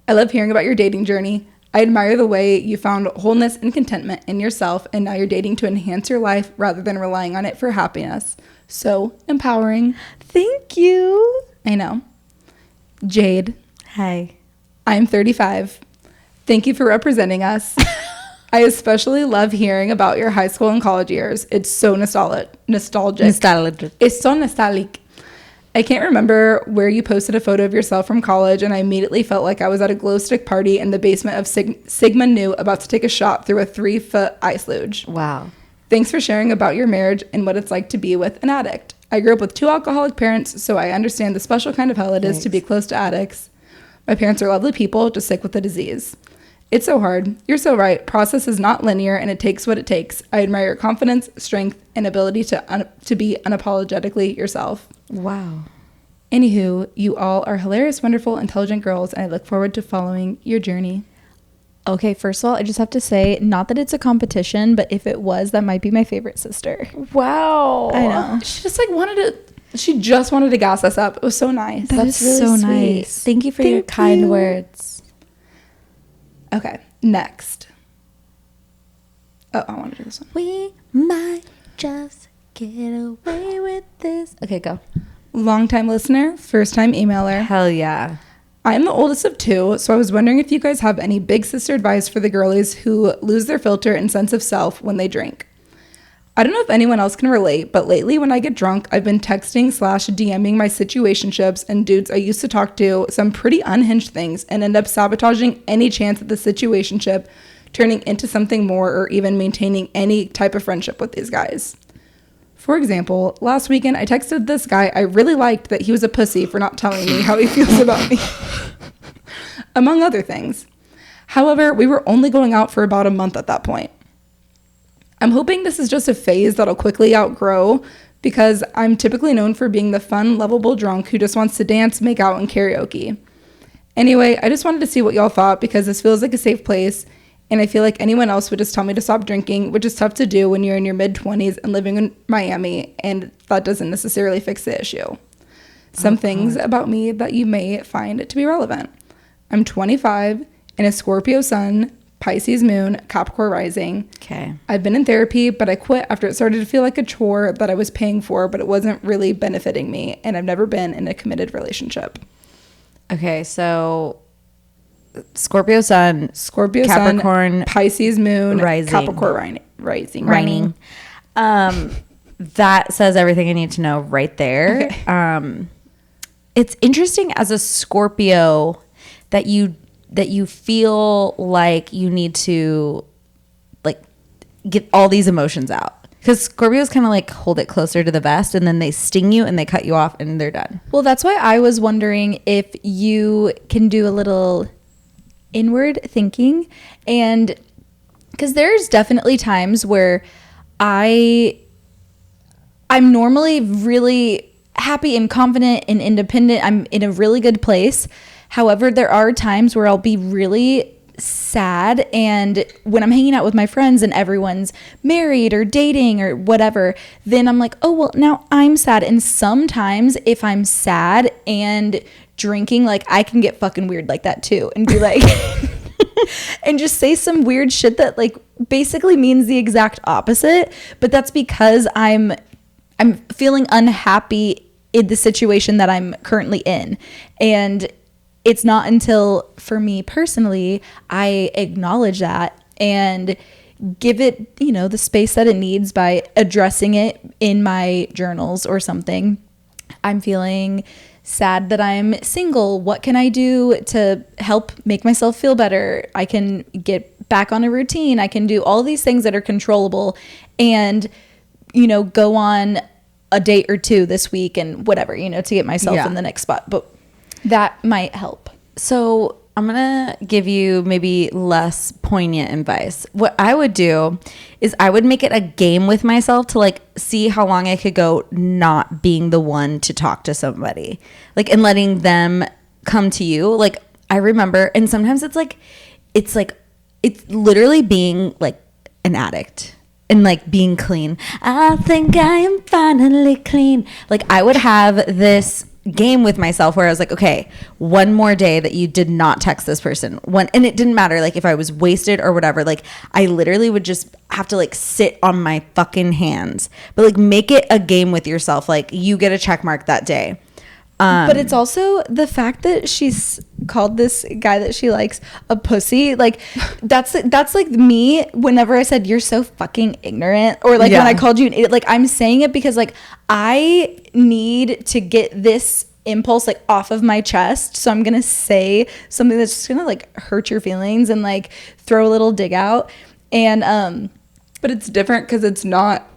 Speaker 4: I love hearing about your dating journey. I admire the way you found wholeness and contentment in yourself, and now you're dating to enhance your life rather than relying on it for happiness. So empowering.
Speaker 2: Thank you.
Speaker 4: I know. Jade.
Speaker 3: Hi.
Speaker 4: I'm 35. Thank you for representing us. I especially love hearing about your high school and college years. It's so nostalgic. It's so nostalgic. I can't remember where you posted a photo of yourself from college, and I immediately felt like I was at a glow stick party in the basement of Sigma Nu about to take a shot through a 3-foot ice luge.
Speaker 3: Wow.
Speaker 4: Thanks for sharing about your marriage and what it's like to be with an addict. I grew up with 2 alcoholic parents, so I understand the special kind of hell it is to be close to addicts. My parents are lovely people, just sick with the disease. It's so hard. You're so right. Process is not linear, and it takes what it takes. I admire your confidence, strength, and ability to be unapologetically yourself.
Speaker 3: Wow.
Speaker 4: Anywho, you all are hilarious, wonderful, intelligent girls, and I look forward to following your journey.
Speaker 2: Okay, first of all, I just have to say, not that it's a competition, but if it was, that might be my favorite sister.
Speaker 3: Wow.
Speaker 2: I know.
Speaker 4: She just wanted to gas us up. It was so nice.
Speaker 2: That's really
Speaker 3: so
Speaker 2: sweet.
Speaker 3: nice. Thank you for your kind words.
Speaker 4: Okay, next. Oh, I want to do this one.
Speaker 3: We might just get away with this. Okay, go.
Speaker 4: Long-time listener, first-time emailer.
Speaker 3: Hell yeah.
Speaker 4: I'm the oldest of 2, so I was wondering if you guys have any big sister advice for the girlies who lose their filter and sense of self when they drink. I don't know if anyone else can relate, but lately when I get drunk, I've been texting/DMing my situationships and dudes I used to talk to some pretty unhinged things and end up sabotaging any chance at the situationship turning into something more or even maintaining any type of friendship with these guys. For example, last weekend I texted this guy I really liked that he was a pussy for not telling me how he feels about me, among other things. However, we were only going out for about a month at that point. I'm hoping this is just a phase that I'll quickly outgrow, because I'm typically known for being the fun, lovable drunk who just wants to dance, make out, and karaoke. Anyway, I just wanted to see what y'all thought because this feels like a safe place, and I feel like anyone else would just tell me to stop drinking, which is tough to do when you're in your mid-20s and living in Miami, and that doesn't necessarily fix the issue. Some things about me that you may find to be relevant. I'm 25 and a Scorpio sun, Pisces moon, Capricorn rising.
Speaker 3: Okay.
Speaker 4: I've been in therapy, but I quit after it started to feel like a chore that I was paying for, but it wasn't really benefiting me, and I've never been in a committed relationship.
Speaker 3: Okay, so Scorpio sun, Capricorn,
Speaker 4: sun, Pisces moon,
Speaker 3: rising.
Speaker 4: Capricorn rising.
Speaker 3: That says everything I need to know right there. Okay. It's interesting as a Scorpio that you feel like you need to like get all these emotions out. Because Scorpios kind of like hold it closer to the vest and then they sting you and they cut you off and they're done.
Speaker 2: Well, that's why I was wondering if you can do a little inward thinking. And because there's definitely times where I'm normally really happy and confident and independent. I'm in a really good place. However, there are times where I'll be really sad, and when I'm hanging out with my friends and everyone's married or dating or whatever, then I'm like, oh, well, now I'm sad. And sometimes if I'm sad and drinking, like I can get fucking weird like that too and be like and just say some weird shit that like basically means the exact opposite, but that's because I'm feeling unhappy in the situation that I'm currently in. And it's not until, for me personally, I acknowledge that and give it, the space that it needs by addressing it in my journals or something. I'm feeling sad that I'm single. What can I do to help make myself feel better? I can get back on a routine. I can do all these things that are controllable and, go on a date or two this week and whatever, to get myself in the next spot. But that might help.
Speaker 3: So I'm going to give you maybe less poignant advice. What I would do is I would make it a game with myself to like see how long I could go not being the one to talk to somebody, like, and letting them come to you. Like I remember, and sometimes it's literally being like an addict. And like being clean. I think I am finally clean. Like I would have this game with myself where I was like, okay, one more day that you did not text this person. And it didn't matter like if I was wasted or whatever. Like I literally would just have to like sit on my fucking hands. But like make it a game with yourself. Like you get a check mark that day.
Speaker 2: But it's also the fact that she's called this guy that she likes a pussy. Like that's like me whenever I said you're so fucking ignorant, or like when I called you an idiot. Like I'm saying it because like I need to get this impulse like off of my chest. So I'm gonna say something that's just gonna like hurt your feelings and like throw a little dig out. And
Speaker 4: but it's different because it's not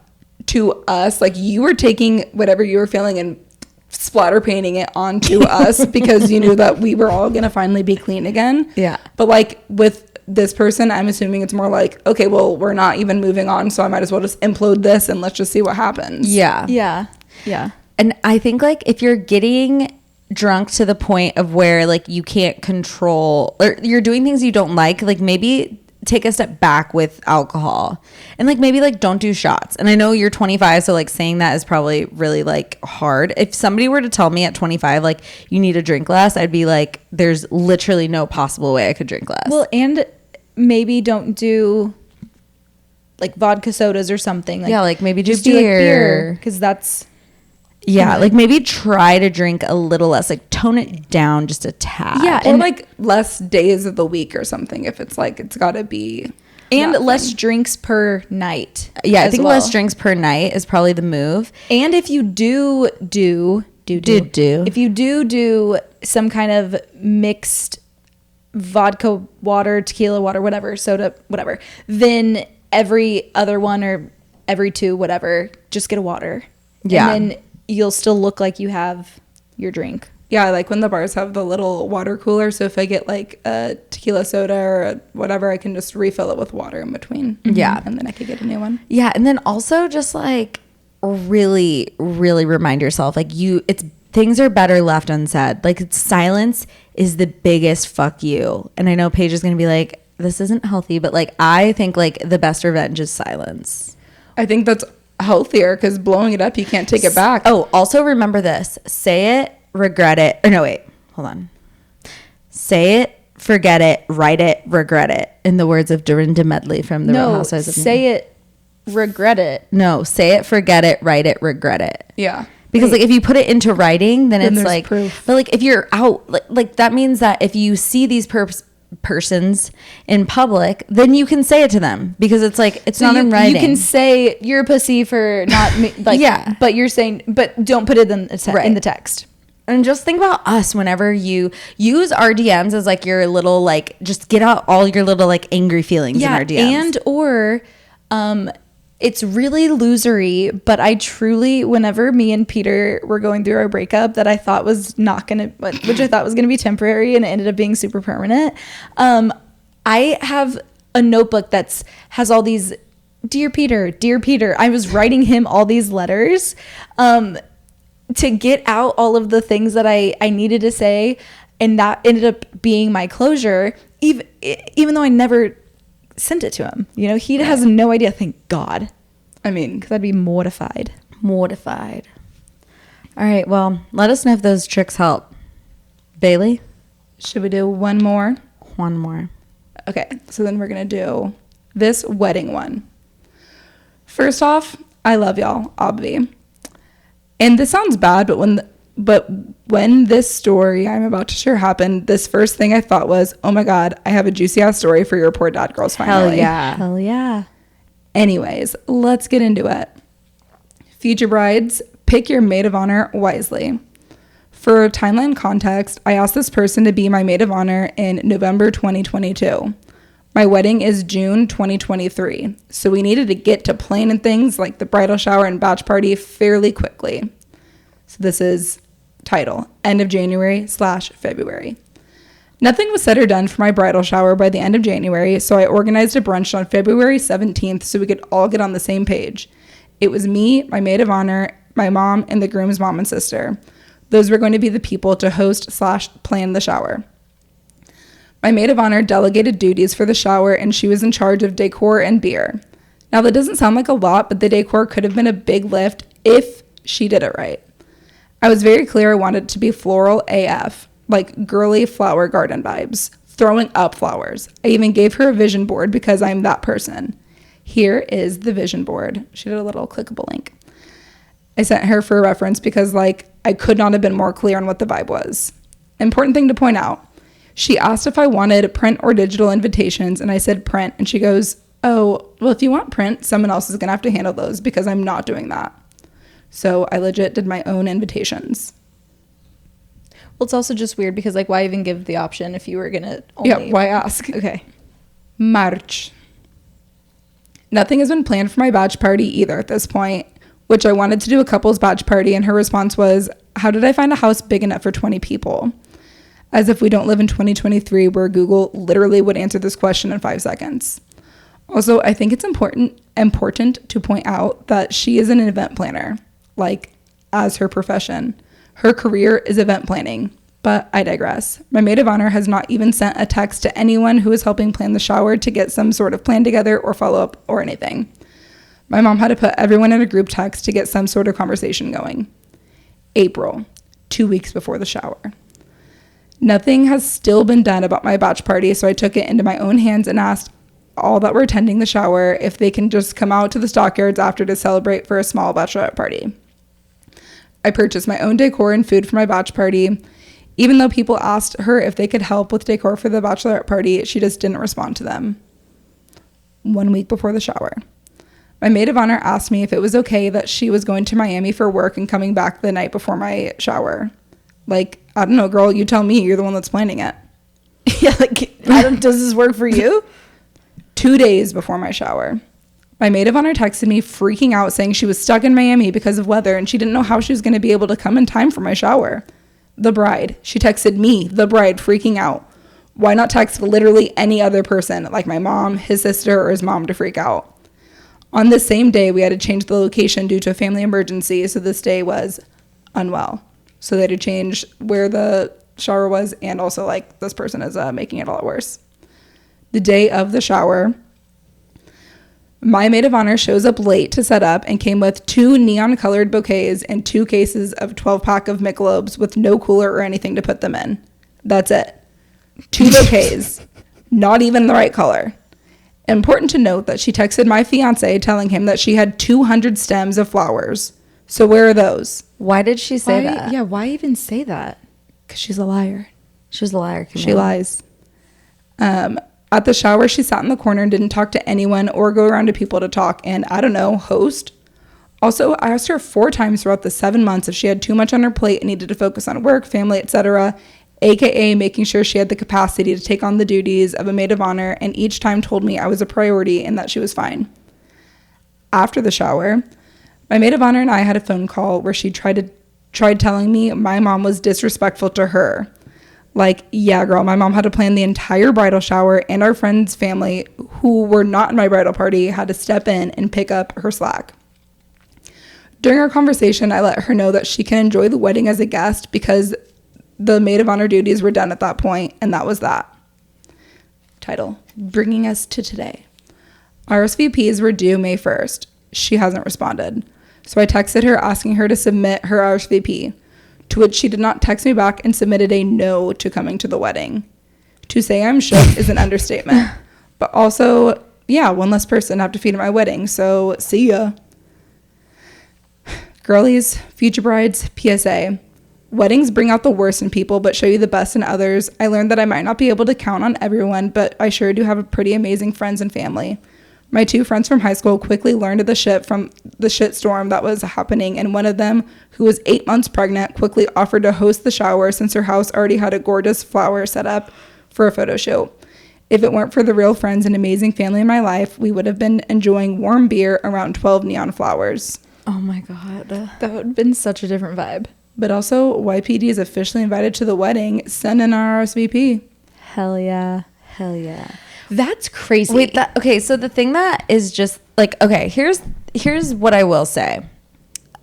Speaker 4: to us. Like you were taking whatever you were feeling and splatter painting it onto us because you knew that we were all gonna finally be clean again.
Speaker 3: Yeah.
Speaker 4: But like with this person, I'm assuming it's more like, okay, well, we're not even moving on, so I might as well just implode this and let's just see what happens.
Speaker 3: Yeah. And I think like if you're getting drunk to the point of where like you can't control or you're doing things you don't like maybe take a step back with alcohol and like maybe like don't do shots. And I know you're 25, so like saying that is probably really like hard. If somebody were to tell me at 25 like you need to drink less, I'd be like there's literally no possible way I could drink less.
Speaker 2: Well, and maybe don't do like vodka sodas or something. Like,
Speaker 3: yeah, like maybe
Speaker 2: just
Speaker 3: do beer
Speaker 2: because that's
Speaker 3: like maybe try to drink a little less, like tone it down just a tad.
Speaker 2: Yeah,
Speaker 4: or like less days of the week or something if it's like it's got to be.
Speaker 2: And less drinks per night.
Speaker 3: Yeah, I think less drinks per night is probably the move.
Speaker 2: And if you if you do some kind of mixed vodka water, tequila water, whatever, soda, whatever, then every other one or every two, whatever, just get a water.
Speaker 3: Yeah.
Speaker 2: And then you'll still look like you have your drink.
Speaker 4: Yeah, like when the bars have the little water cooler. So if I get like a tequila soda or whatever, I can just refill it with water in between.
Speaker 3: Yeah.
Speaker 4: And then I could get a new one.
Speaker 3: Yeah. And then also just like really, really remind yourself, like, things are better left unsaid. Like, silence is the biggest fuck you. And I know Paige is going to be like, this isn't healthy, but like, I think like the best revenge is silence.
Speaker 4: I think that's healthier because blowing it up, you can't take it back.
Speaker 3: Oh, also remember this. Say it, regret it. Or no, wait, hold on. Say it, forget it, write it, regret it. In the words of Dorinda Medley from the Real Housewives of New York.
Speaker 2: Say it, regret it.
Speaker 3: No, say it, forget it, write it, regret it.
Speaker 4: Yeah.
Speaker 3: Because like if you put it into writing, then it's like
Speaker 4: proof.
Speaker 3: But like if you're out, like that means that if you see these persons in public, then you can say it to them because it's like it's not in writing.
Speaker 2: You can say you're a pussy for not like
Speaker 3: yeah,
Speaker 2: but you're saying but don't put it in the text.
Speaker 3: And just think about us whenever you use our DMs as like your little like just get out all your little like angry feelings in our DMs.
Speaker 2: And or it's really losery, but I truly, whenever me and Peter were going through our breakup that I thought was not going to, which I thought was going to be temporary and it ended up being super permanent. I have a notebook has all these, dear Peter. I was writing him all these letters to get out all of the things that I needed to say. And that ended up being my closure, even though I never sent it to him. You know, he has no idea. Thank God. I mean, because I'd be mortified.
Speaker 3: All right. Well, let us know if those tricks help. Bailey?
Speaker 4: Should we do one more?
Speaker 3: One more.
Speaker 4: Okay. So then we're going to do this wedding one. First off, I love y'all, obvi. And this sounds bad, but when this story I'm about to share happened, this first thing I thought was, oh my God, I have a juicy ass story for your poor dad girls finally.
Speaker 3: Hell yeah.
Speaker 4: Anyways, let's get into it. Future brides, pick your maid of honor wisely. For timeline context, I asked this person to be my maid of honor in November 2022. My wedding is June 2023, so we needed to get to planning things like the bridal shower and batch party fairly quickly. So this is title, end of January/February. Nothing was said or done for my bridal shower by the end of January, so I organized a brunch on February 17th so we could all get on the same page. It was me, my maid of honor, my mom, and the groom's mom and sister. Those were going to be the people to host/plan the shower. My maid of honor delegated duties for the shower, and she was in charge of decor and beer. Now, that doesn't sound like a lot, but the decor could have been a big lift if she did it right. I was very clear I wanted it to be floral AF, like girly flower garden vibes, throwing up flowers. I even gave her a vision board because I'm that person. Here is the vision board. She did a little clickable link. I sent her for a reference because I could not have been more clear on what the vibe was. Important thing to point out. She asked if I wanted print or digital invitations, and I said print, and she goes, oh, well, if you want print, someone else is going to have to handle those because I'm not doing that. So I legit did my own invitations.
Speaker 2: Well, it's also just weird because why even give the option if you were going to
Speaker 4: Yeah, why ask?
Speaker 2: Okay.
Speaker 4: March. Nothing has been planned for my batch party either at this point, which I wanted to do a couple's batch party, and her response was, how did I find a house big enough for 20 people? As if we don't live in 2023 where Google literally would answer this question in 5 seconds. Also, I think it's important to point out that she is an event planner, as her profession. Her career is event planning, but I digress. My maid of honor has not even sent a text to anyone who is helping plan the shower to get some sort of plan together or follow up or anything. My mom had to put everyone in a group text to get some sort of conversation going. April, 2 weeks before the shower. Nothing has still been done about my batch party, so I took it into my own hands and asked all that were attending the shower if they can just come out to the stockyards after to celebrate for a small bachelorette party. I purchased my own decor and food for my batch party. Even though people asked her if they could help with decor for the bachelorette party, she just didn't respond to them. 1 week before the shower. My maid of honor asked me if it was okay that she was going to Miami for work and coming back the night before my shower. I don't know, girl, you tell me. You're the one that's planning it.
Speaker 2: Yeah, does this work for you?
Speaker 4: 2 days before my shower. My maid of honor texted me freaking out saying she was stuck in Miami because of weather and she didn't know how she was going to be able to come in time for my shower. The bride. She texted me, the bride, freaking out. Why not text literally any other person, like my mom, his sister, or his mom to freak out? On the same day, we had to change the location due to a family emergency, so this day was unwell. So they had to change where the shower was, and also, like, this person is making it a lot worse. The day of the shower, my maid of honor shows up late to set up and came with 2 neon-colored bouquets and 2 cases of 12-pack of Michelobes with no cooler or anything to put them in. That's it. 2 bouquets. Not even the right color. Important to note that she texted my fiance telling him that she had 200 stems of flowers. So where are those?
Speaker 3: Why did she say that?
Speaker 2: Yeah, why even say that?
Speaker 4: Because she's a liar.
Speaker 3: She's a liar.
Speaker 4: She lies. At the shower, she sat in the corner and didn't talk to anyone or go around to people to talk and, I don't know, host. Also, I asked her 4 times throughout the 7 months if she had too much on her plate and needed to focus on work, family, etc., aka making sure she had the capacity to take on the duties of a maid of honor, and each time told me I was a priority and that she was fine. After the shower, my maid of honor and I had a phone call where she tried telling me my mom was disrespectful to her. Like, yeah, girl, my mom had to plan the entire bridal shower, and our friend's family, who were not in my bridal party, had to step in and pick up her slack. During our conversation, I let her know that she can enjoy the wedding as a guest because the maid of honor duties were done at that point, and that was that. Title, bringing us to today. RSVPs were due May 1st. She hasn't responded. So I texted her asking her to submit her RSVP, to which she did not text me back and submitted a no to coming to the wedding. To say I'm shook is an understatement. But also, yeah, one less person have to feed at my wedding, so see ya. Girlies, future brides, PSA. Weddings bring out the worst in people but show you the best in others. I learned that I might not be able to count on everyone, but I sure do have a pretty amazing friends and family. My 2 friends from high school quickly learned of the shit from the shitstorm that was happening, and one of them, who was 8 months pregnant, quickly offered to host the shower since her house already had a gorgeous flower set up for a photo shoot. If it weren't for the real friends and amazing family in my life, we would have been enjoying warm beer around 12 neon flowers.
Speaker 3: Oh my God.
Speaker 2: That would have been such a different vibe.
Speaker 4: But also, YPD is officially invited to the wedding. Send in our RSVP.
Speaker 3: Hell yeah. Hell yeah.
Speaker 2: That's crazy.
Speaker 3: Wait, okay, so the thing that is just like, okay, here's what I will say.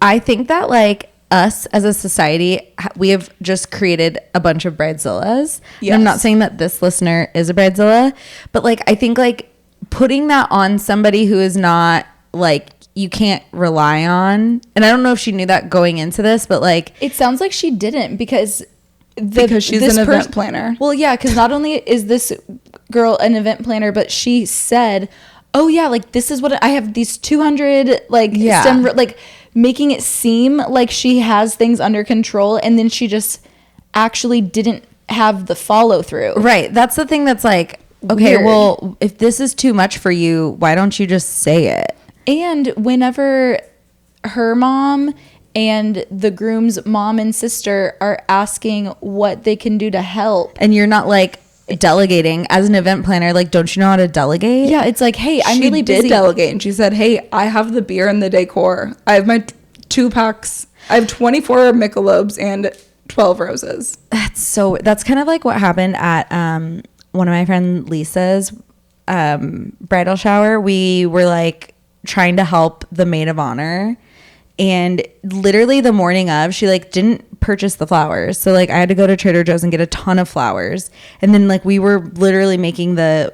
Speaker 3: I think that, like, us as a society, we have just created a bunch of bridezillas. Yes. I'm not saying that this listener is a bridezilla, but, like, I think, like, putting that on somebody who is not, like, you can't rely on, and I don't know if she knew that going into this, but, like,
Speaker 2: it sounds like she didn't because
Speaker 4: she's an event planner.
Speaker 2: Well, yeah, because not only is this girl an event planner, but she said, oh yeah, like, this is what I have, these 200 like STEM, like, making it seem like she has things under control, and then she just actually didn't have the follow through.
Speaker 3: Right. That's the thing that's like, okay, weird. Well, if this is too much for you, why don't you just say it?
Speaker 2: And whenever her mom and the groom's mom and sister are asking what they can do to help,
Speaker 3: and you're not, like, delegating as an event planner, like, don't you know how to delegate?
Speaker 2: Yeah, it's like, hey, I'm really busy.
Speaker 4: She did delegate, and she said, hey, I have the beer and the decor. I have my 2 packs. I have 24 Michelobes and 12 roses.
Speaker 3: That's kind of like what happened at one of my friend Lisa's bridal shower. We were, like, trying to help the maid of honor, and literally the morning of, she, like, didn't purchase the flowers, so, like, I had to go to Trader Joe's and get a ton of flowers, and then, like, we were literally making the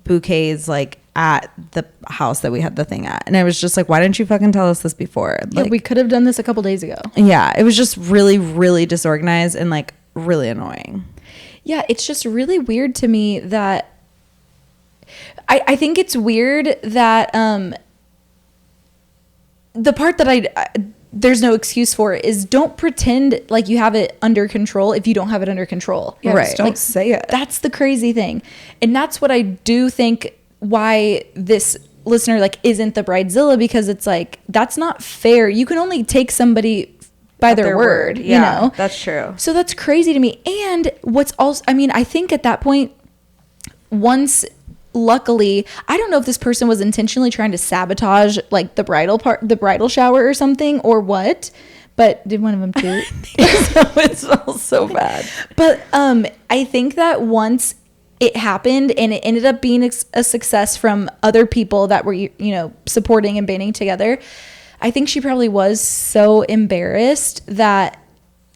Speaker 3: bouquets, like, at the house that we had the thing at, and I was just like, why didn't you fucking tell us this before? Like,
Speaker 2: yeah, we could have done this a couple days ago.
Speaker 3: Yeah, it was just really, really disorganized and, like, really annoying.
Speaker 2: Yeah, it's just really weird to me that I think it's weird that the part that there's no excuse for is don't pretend like you have it under control if you don't have it under control.
Speaker 4: Yeah, right. Don't say it.
Speaker 2: That's the crazy thing. And that's what I do think why this listener, like, isn't the bridezilla, because it's like, that's not fair. You can only take somebody by their word,
Speaker 3: yeah,
Speaker 2: you know?
Speaker 3: That's true.
Speaker 2: So that's crazy to me. And what's also, I mean, I think at that point, once, luckily, I don't know if this person was intentionally trying to sabotage, like, the bridal shower or something, or what, but did one of them do?
Speaker 3: It smells so bad.
Speaker 2: But I think that once it happened and it ended up being a success from other people that were, supporting and banding together. I think she probably was so embarrassed that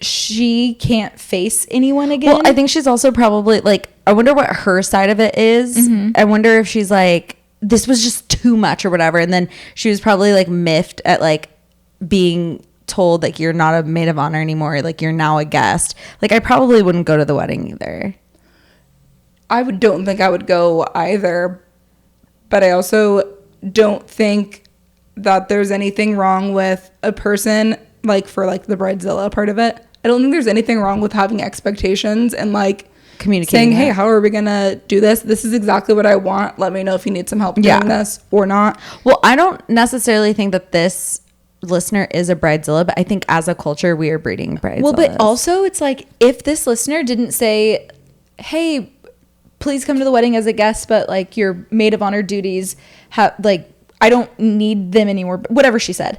Speaker 2: she can't face anyone again.
Speaker 3: Well, I think she's also probably like, I wonder what her side of it is. Mm-hmm. I wonder if she's like, this was just too much or whatever. And then she was probably like miffed at like being told like, you're not a maid of honor anymore. Like, you're now a guest. Like, I probably wouldn't go to the wedding either.
Speaker 4: Don't think I would go either. But I also don't think that there's anything wrong with a person, like for like the bridezilla part of it. I don't think there's anything wrong with having expectations and like communicating, saying, hey, how are we gonna do this? This is exactly what I want. Let me know if you need some help doing this or not.
Speaker 3: Well, I don't necessarily think that this listener is a bridezilla, but I think as a culture we are breeding bridezillas.
Speaker 2: Well, but also it's like, if this listener didn't say, hey, please come to the wedding as a guest, but like your maid of honor duties have like, I don't need them anymore, whatever she said.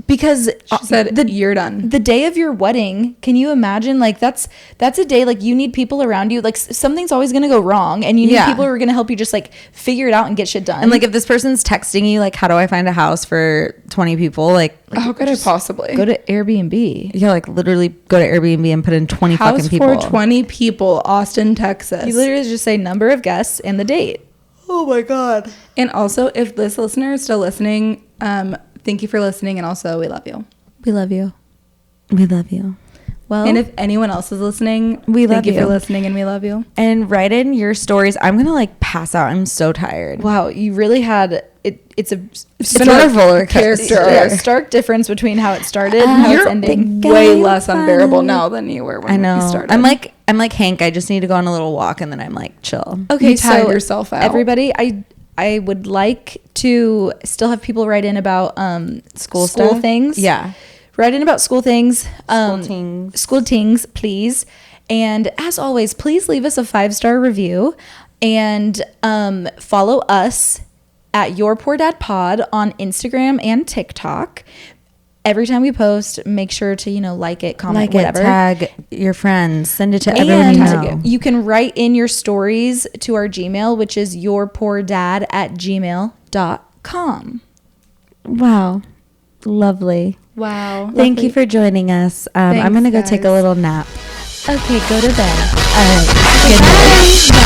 Speaker 2: Because
Speaker 4: she said, you're done.
Speaker 2: The day of your wedding, can you imagine? Like, that's a day, like, you need people around you. Like, something's always going to go wrong, and you need people who are going to help you just, like, figure it out and get shit done.
Speaker 3: And, like, if this person's texting you, like, how do I find a house for 20 people? Like
Speaker 4: how could I possibly?
Speaker 2: Go to Airbnb.
Speaker 3: Yeah, like, literally go to Airbnb and put in 20
Speaker 4: house
Speaker 3: fucking people.
Speaker 4: House for 20 people, Austin, Texas.
Speaker 2: You literally just say number of guests and the date.
Speaker 3: Oh, my God.
Speaker 4: And also, if this listener is still listening, thank you for listening, and also, we love you.
Speaker 2: We love you.
Speaker 3: We love you.
Speaker 4: Well, and if anyone else is listening, thank you for listening, and we love you.
Speaker 3: And write in your stories. I'm gonna like pass out. I'm so tired.
Speaker 2: Wow, you really had it. It's a stark difference between how it started and how it's ending.
Speaker 4: Way less unbearable now than you were when you started.
Speaker 3: I'm like Hank. I just need to go on a little walk, and then I'm like chill.
Speaker 2: Okay,
Speaker 4: you tired yourself out.
Speaker 2: Everybody, I would like to still have people write in about school things.
Speaker 3: Yeah.
Speaker 2: Write in about school things.
Speaker 3: School
Speaker 2: tings, please. And as always, please leave us a 5-star review and follow us at Your Poor Dad Pod on Instagram and TikTok. Every time we post, make sure to, like it, comment, whatever.
Speaker 3: Tag your friends, send it to everyone you know.
Speaker 2: You can write in your stories to our Gmail, which is yourpoordad@gmail.com.
Speaker 3: Wow. Lovely.
Speaker 2: Wow.
Speaker 3: Thank you for joining us. I'm going to go take a little nap.
Speaker 2: Okay, go to bed.
Speaker 3: All right. Good night. Bye.